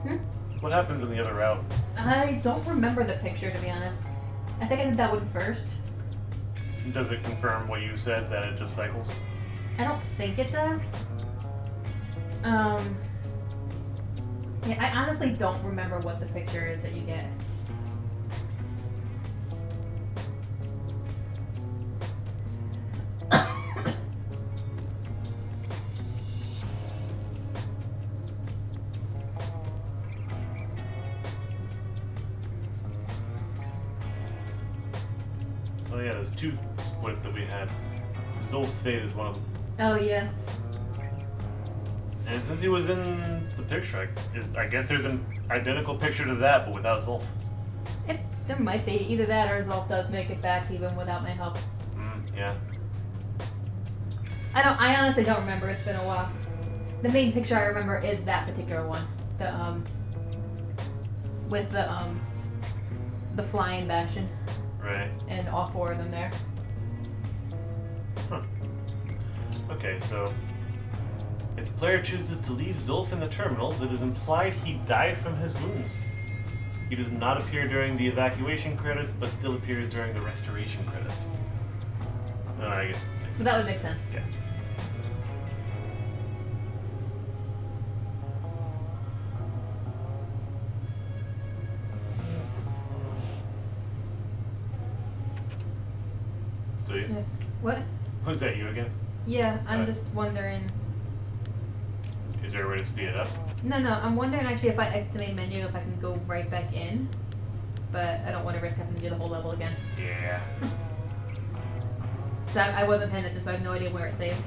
Hmm? What happens in the other route? I don't remember the picture, to be honest. I think I did that one first. Does it confirm what you said, that it just cycles? I don't think it does. Yeah, I honestly don't remember what the picture is that you get. Yeah, those two splits that we had. Zol's fate is one of them. Oh yeah. And since he was in the picture, I guess there's an identical picture to that, but without Zolf. If there might be either that or Zolf does make it back even without my help. Yeah. I honestly don't remember. It's been a while. The main picture I remember is that particular one. The with the flying Bastion. Right. And all 4 of them there. Huh. Okay, so if the player chooses to leave Zulf in the terminals, it is implied he died from his wounds. He does not appear during the evacuation credits, but still appears during the restoration credits. I guess. So that would make sense. Yeah. Still you? Yeah. What? Was that you again? Yeah, I'm just wondering. Is there a way to speed it up? No, I'm wondering actually if I exit the main menu, if I can go right back in. But I don't want to risk having to do the whole level again. Yeah. So I wasn't paying attention, so I have no idea where it saved.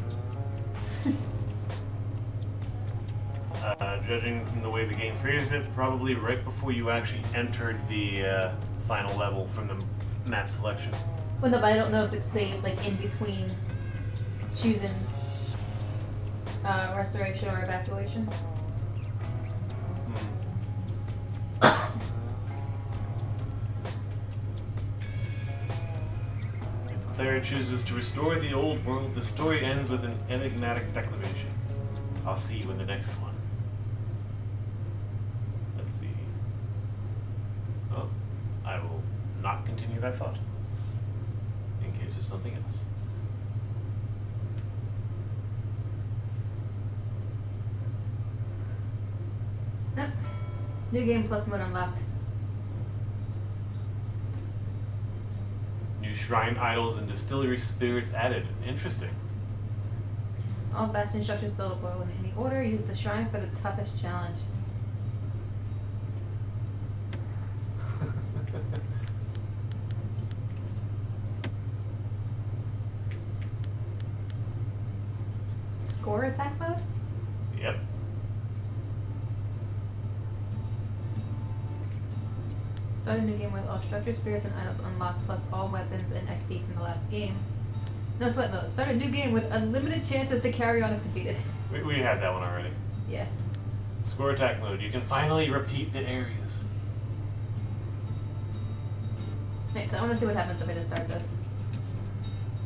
Judging from the way the game phrased it, probably right before you actually entered the final level from the map selection. Well, no, but I don't know if it's saved like in between choosing restoration or evacuation. If the player chooses to restore the old world, the story ends with an enigmatic declaration. I'll see you in the next one. Let's see. Oh, I will not continue that thought. In case there's something else. Nope. New game plus mode unlocked. New shrine idols and distillery spirits added. Interesting. All Bastion structures buildable in any order. Use the shrine for the toughest challenge. Score attack mode? Yep. Start a new game with all structures, spirits, and items unlocked, plus all weapons and XP from the last game. No sweat mode. Start a new game with unlimited chances to carry on if defeated. We had that one already. Yeah. Score attack mode. You can finally repeat the areas. Nice. I want to see what happens if I just start this.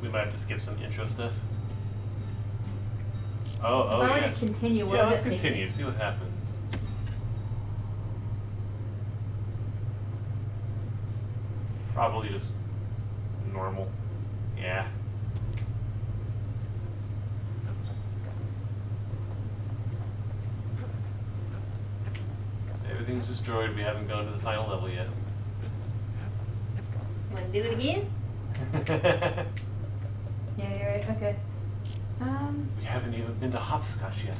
We might have to skip some intro stuff. Oh, If I were yeah. to continue, where Yeah, would let's it take continue. me? See what happens. Probably just normal. Yeah. Everything's destroyed. We haven't gone to the final level yet. Want to do it again? Yeah, you're right. Okay. We haven't even been to hopscotch yet.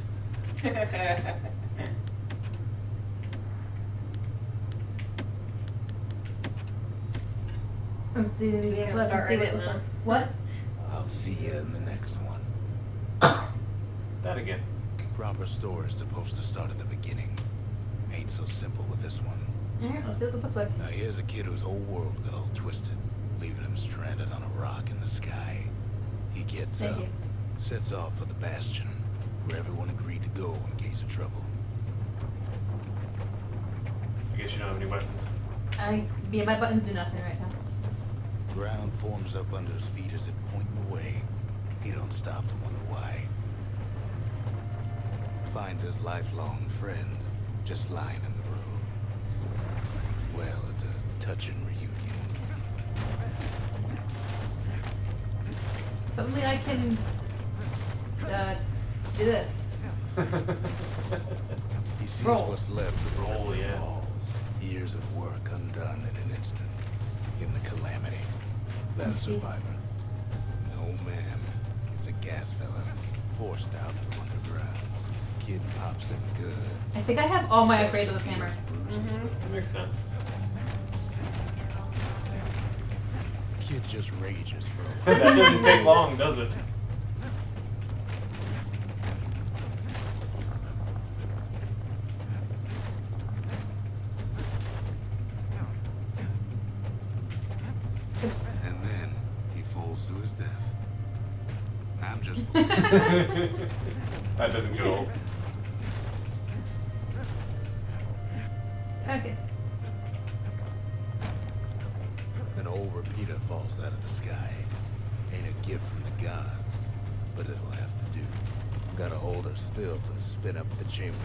Let's do new Just game gonna plus and start see right what in looks now. like. What? I'll see you in the next one. That again. Proper story is supposed to start at the beginning. Ain't so simple with this one. Alright, let's see what this looks like. Now here's a kid whose whole world got all twisted, leaving him stranded on a rock in the sky. He gets Thank up, you. sets off for the Bastion, where everyone agreed to go in case of trouble. I guess you don't have any weapons. Yeah, my buttons do nothing right now. Ground forms up under his feet as it pointing away. He don't stop to wonder why. Finds his lifelong friend just lying in the road. Well, it's a touching reunion. Suddenly I can do this. He sees Roll. what's left of the Roll, rippling yeah. walls. Years of work undone in an instant. In the Calamity. That Oh, a jeez. survivor? No, ma'am. It's a gas fella. Forced out from underground. Kid pops him good. I think I have all my upgrades on this hammer. Bruises, though. That makes sense. Kid kid just rages, bro. That doesn't take long, does it? And then he falls to his death. I'm just That doesn't get old. Okay. An old repeater falls out of the sky. Ain't a gift from the gods, but it'll have to do. Gotta hold her still to spin up the chamber.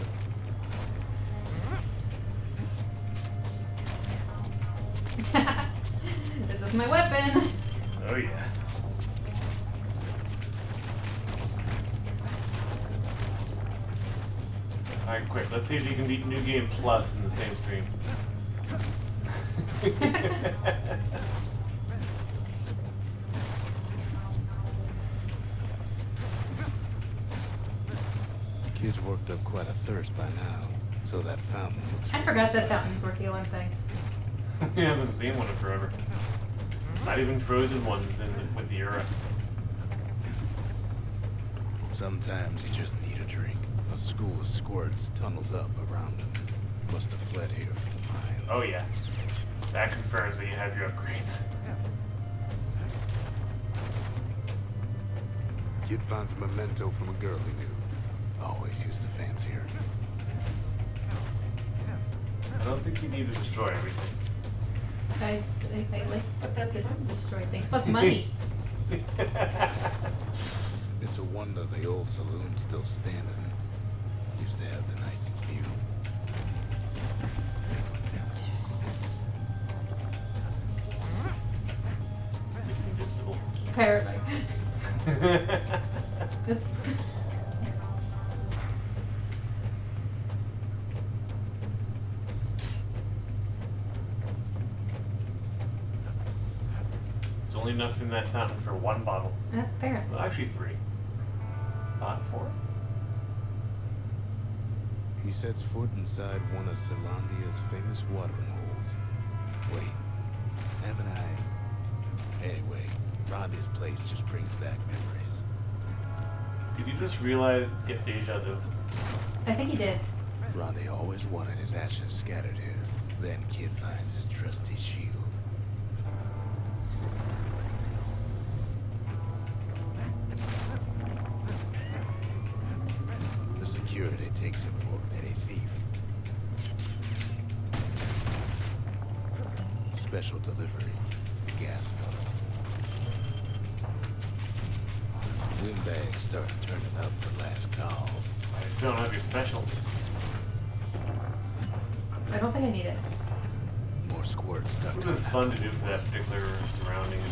This is my weapon. Oh yeah. Alright, quick. Let's see if you can beat New Game Plus in the same stream. Kid's worked up quite a thirst by now, so that fountain looks... I forgot that fountains were healing things. You haven't seen one in forever. Not even frozen ones with the Euro. Sometimes you just need a drink. A school of squirts tunnels up around him. Must have fled here from the mines. Oh yeah. That confirms that you have your upgrades. Kid finds a memento from a girl he knew. Always used to fancy her. I don't think you need to destroy everything. I like to destroy things. Plus money. It's a wonder the old saloon's still standing. Used to have the nicest view. It's invincible. Apparently. It's There's only enough in that fountain for one bottle. apparently. Well, actually 3. 5, 4. He sets foot inside one of Zelandia's famous watering holes. Wait, haven't I? Anyway, Rodney's place just brings back memories. Did you just realize, get deja vu? I think he did. Rodney always wanted his ashes scattered here. Then Kid finds his trusty shield. The security takes him for a petty thief. Special delivery. Gas fellas. Windbags start turning up for last call. I still don't have your special. I don't think I need it. More squirts start It would have been coming fun to do for that particular surrounding.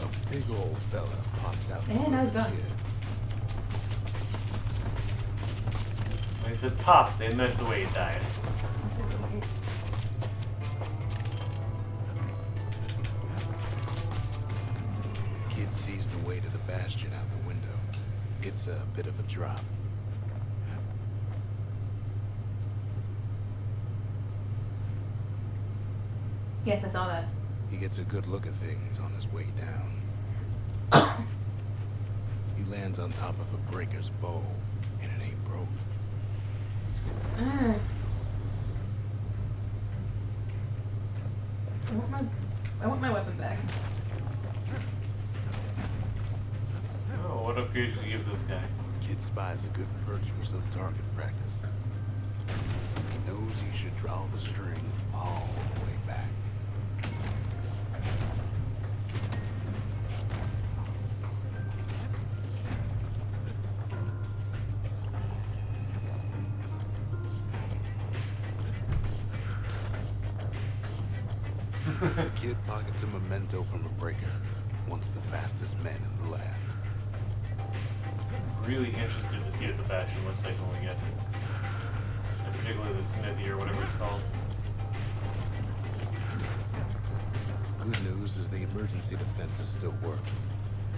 A big old fella pops out. And I was done. When they said pop, they meant the way it died. Kid sees the way to the Bastion out the window. It's a bit of a drop. Yes, I saw that. He gets a good look at things on his way down. He lands on top of a breaker's bow, and it ain't broke. I want my weapon back. Oh, what upgrade did you give this guy? Kid spies a good perch for some target practice. He knows he should draw the string all the way back. The kid pockets a memento from a breaker, once the fastest man in the land. Really interested to see what the Bastion looks like when we get it. And particularly the smithy or whatever it's called. Good news is the emergency defenses still work.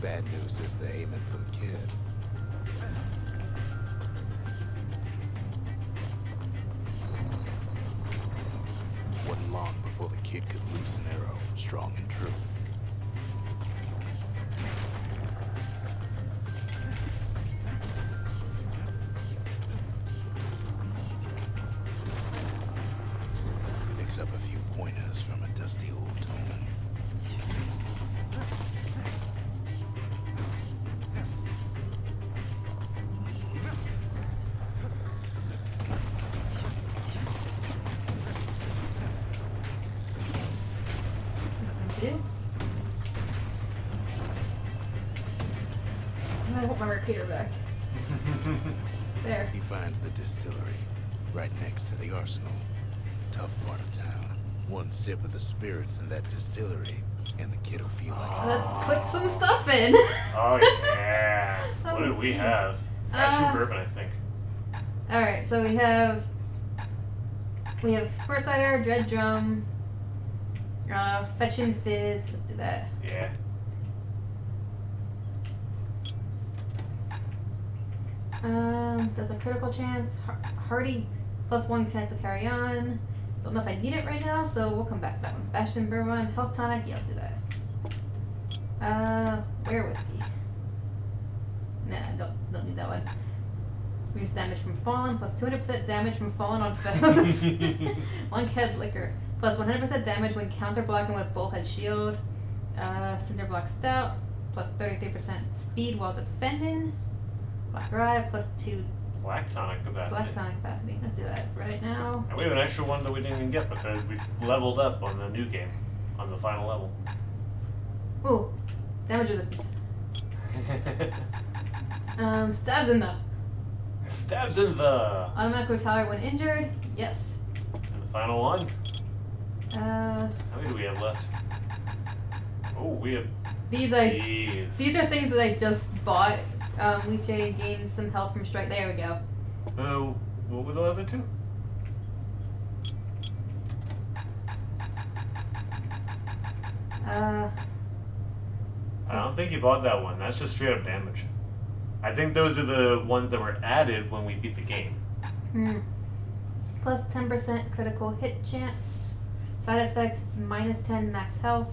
Bad news is they're aiming for the kid. Wasn't long before the kid could loose an arrow, strong and true. picks up a few pointers from a dusty old tome. Do. I want my repeater back. There. He finds the distillery right next to the arsenal. Tough part of town. One sip of the spirits in that distillery, and the kid'll feel like Let's put some stuff in. Oh yeah. Oh, What did we jeez. have? Bastion bourbon, I think. All right, so we have Squirt Cider, Dread Drum, Fetchin' Fizz. Let's do that. Yeah. Does a critical chance. Hardy +1 chance to carry on. Don't know if I need it right now, so we'll come back to that one. Bastion Bourbon, Health Tonic. Yeah, I'll do that. Where whiskey? Nah, don't need that one. Reduce damage from fallen, plus 200% damage from fallen on foes. Monkhead Liquor, plus 100% damage when counter blocking with Bullhead Shield. Cinder Block Stout, plus 33% speed while defending. Black Rye, plus 2 Black tonic capacity. black tonic capacity. Let's do that right now. And we have an extra one that we didn't even get because we leveled up on the new game, on the final level. Ooh, damage resistance. Stabs in the Stabs in the. automatic retaliate when injured. Yes. And the final one. Uh, How many do we have left? Oh, we have these are these. these are things that I just bought. Leech gained some health from strike. There we go. Oh, what were the other two? I don't think you bought that one. That's just straight up damage. I think those are the ones that were added when we beat the game. Plus 10% critical hit chance. Side effect minus 10 max health.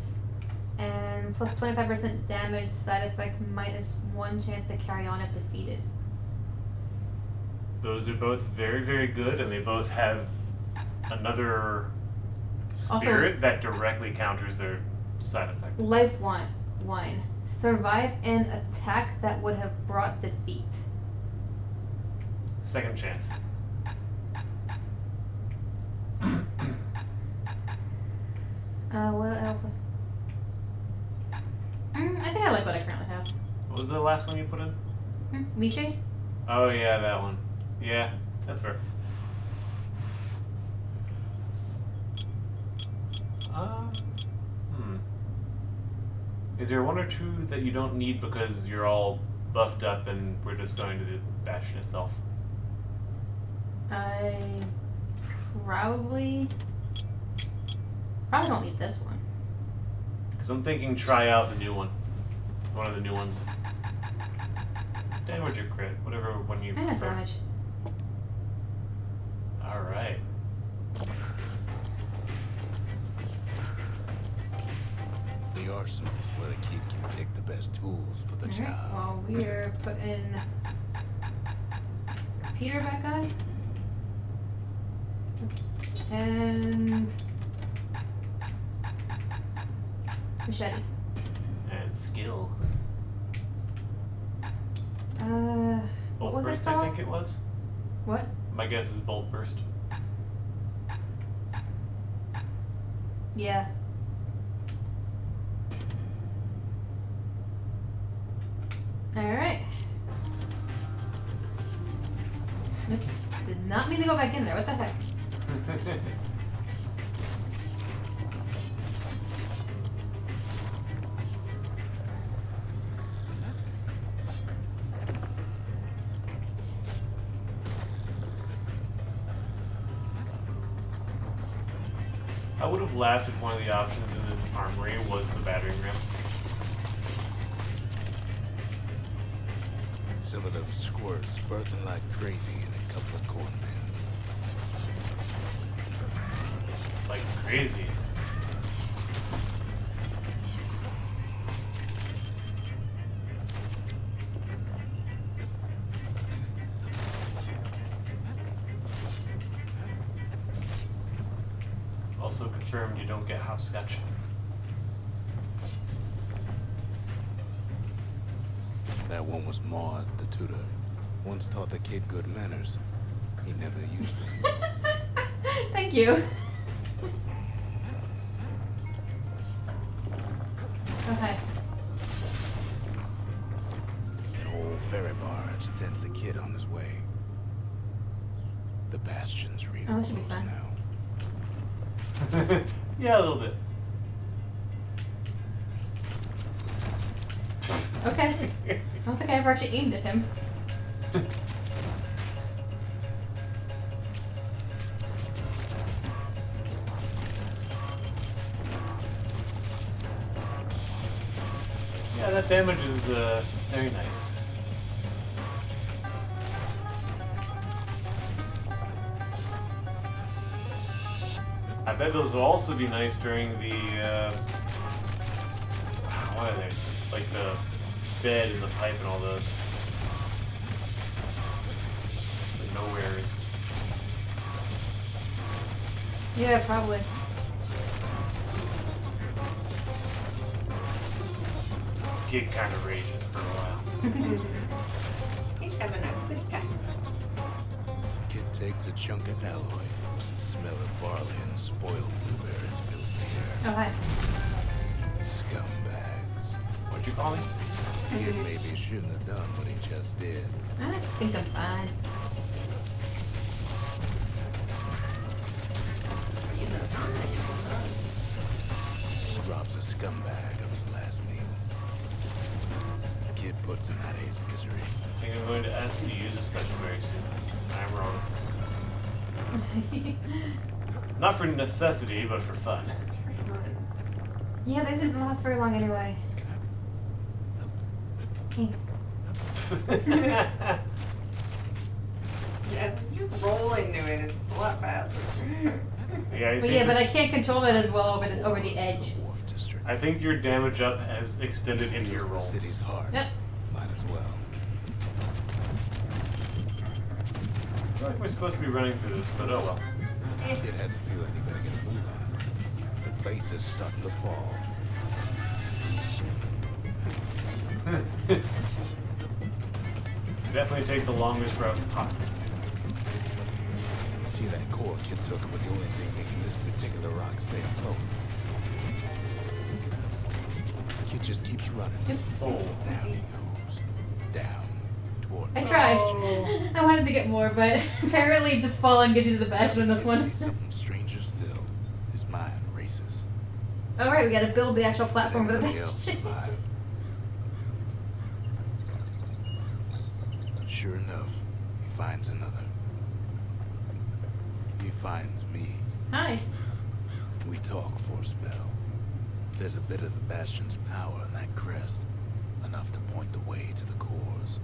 And plus 25% damage. Side effect minus 1 chance to carry on if defeated. Those are both very, very good, and they both have another spirit that directly counters their side effect. Life wine. Survive an attack that would have brought defeat. Second chance. What else? I think I like what I currently have. What was the last one you put in? Leech. Oh yeah, that one. Yeah, that's fair. Is there one or two that you don't need because you're all buffed up and we're just going to the Bastion itself? I probably don't need this one. Because I'm thinking try out the new one. One of the new ones. Damage or crit, whatever one you prefer. Damage. Alright. the arsenal's where the kid can pick the best tools for the Alright, job. well, we're putting Peter back on. Oops. And machete. And skill. What Bolt was burst, it called? I think it was. What? My guess is bolt burst. Yeah. Alright. Oops. Did not mean to go back in there. What the heck? I would have laughed if one of the options in the armory was the battering ram. Some of them squirts birthing like crazy in a couple of corn bins. Like crazy. Also confirmed you don't get hopscotch. That one was Maud, the tutor. Once taught the kid good manners. He never used them. Thank you. Okay. An old ferry barge sends the kid on his way. The Bastion's real Oh, that should be close fun. now. Yeah, a little bit. Okay. I don't think I ever actually aimed at him. Yeah, that damage is very nice. I bet those will also be nice during the, what are they? Like the bed and the pipe and all those. The nowheres. Yeah, probably. Kid kind of rages for a while. He's having a good time. Kid takes a chunk of alloy. Smell of barley and spoiled blueberries fills the Oh, hi. air. Scumbags. What'd you call me? Kid maybe shouldn't have done what he just did. I think I'm fine. Drops a scumbag of his last meal. Kid puts him out of his misery. I think I'm going to ask you to use a special very soon. I'm wrong. Not for necessity, but for fun. Yeah, they didn't last very long anyway. Yeah, just roll into it. It's a lot faster. But I can't control it as well over the edge. Wharf district. I think your damage up has extended into your Feels the roll. city's heart. Yep. Might as well. I feel like we're supposed to be running through this, but oh well. Kid has a feeling he better get a move on. The place is starting to fall. Definitely take the longest route possible. See, that core Kid took was the only thing making this particular rock stay afloat. Kid just keeps running. Oops. Oh. Down he goes. Down. Toward I the tried. Oh. I wanted to get more, but apparently just falling gets you to the Bastion in this Kid one. sees something stranger still. His mind races. Alright, we gotta build the actual Did platform for the anybody else Bastion. survive? Sure enough, he finds another. He finds me. Hi. We talk for a spell. There's a bit of the Bastion's power in that crest. Enough to point the way to the cores.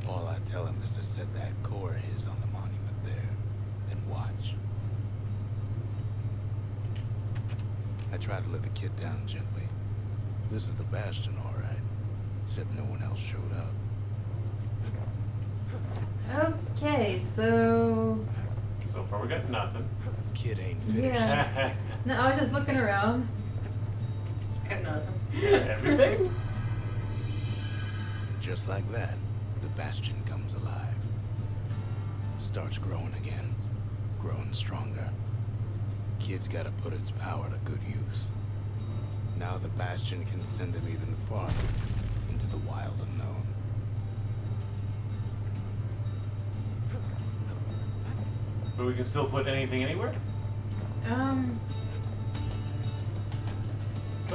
All I tell him is to set that core of his on the monument there. Then watch. I try to let the kid down gently. This is the Bastion, all right. Except no one else showed up. Okay, so... So far we got nothing. Kid ain't finished. Yeah. No, I was just looking around. Got nothing. Everything? And just like that, the Bastion comes alive. Starts growing again. Growing stronger. Kid's gotta put its power to good use. Now the Bastion can send him even farther into the wild unknown. But we can still put anything anywhere? Try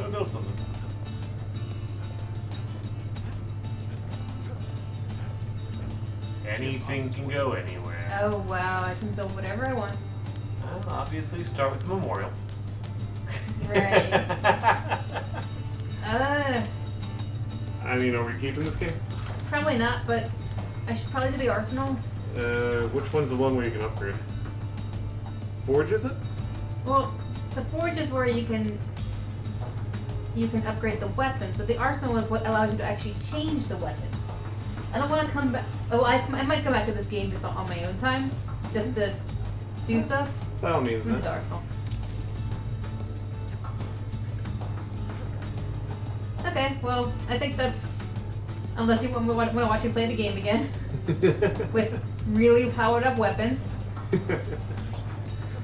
to build something. Anything can go anywhere. Oh wow, I can build whatever I want. Obviously, start with the memorial. Right. I mean, are we keeping this game? Probably not, but I should probably do the arsenal. Which one's the one where you can upgrade? Forge, is it? Well, the forge is where you can upgrade the weapons, but the arsenal is what allows you to actually change the weapons. I don't want to come back. Oh, I might come back to this game just on my own time, just to do stuff. By all means, Move then. to Arsenal. Okay, well, I think that's... Unless you want to watch me play the game again. With really powered up weapons.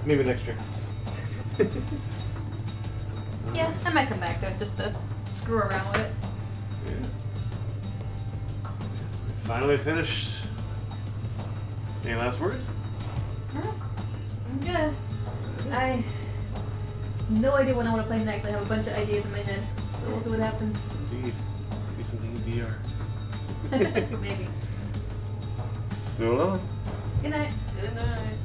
Maybe next year. Yeah, I might come back to it just to screw around with it. Yeah. So we finally finished. Any last words? I'm good. I have no idea what I want to play next. I have a bunch of ideas in my head. So we'll see what happens. Indeed. Maybe something in VR. Maybe. So long. Good night. Good night.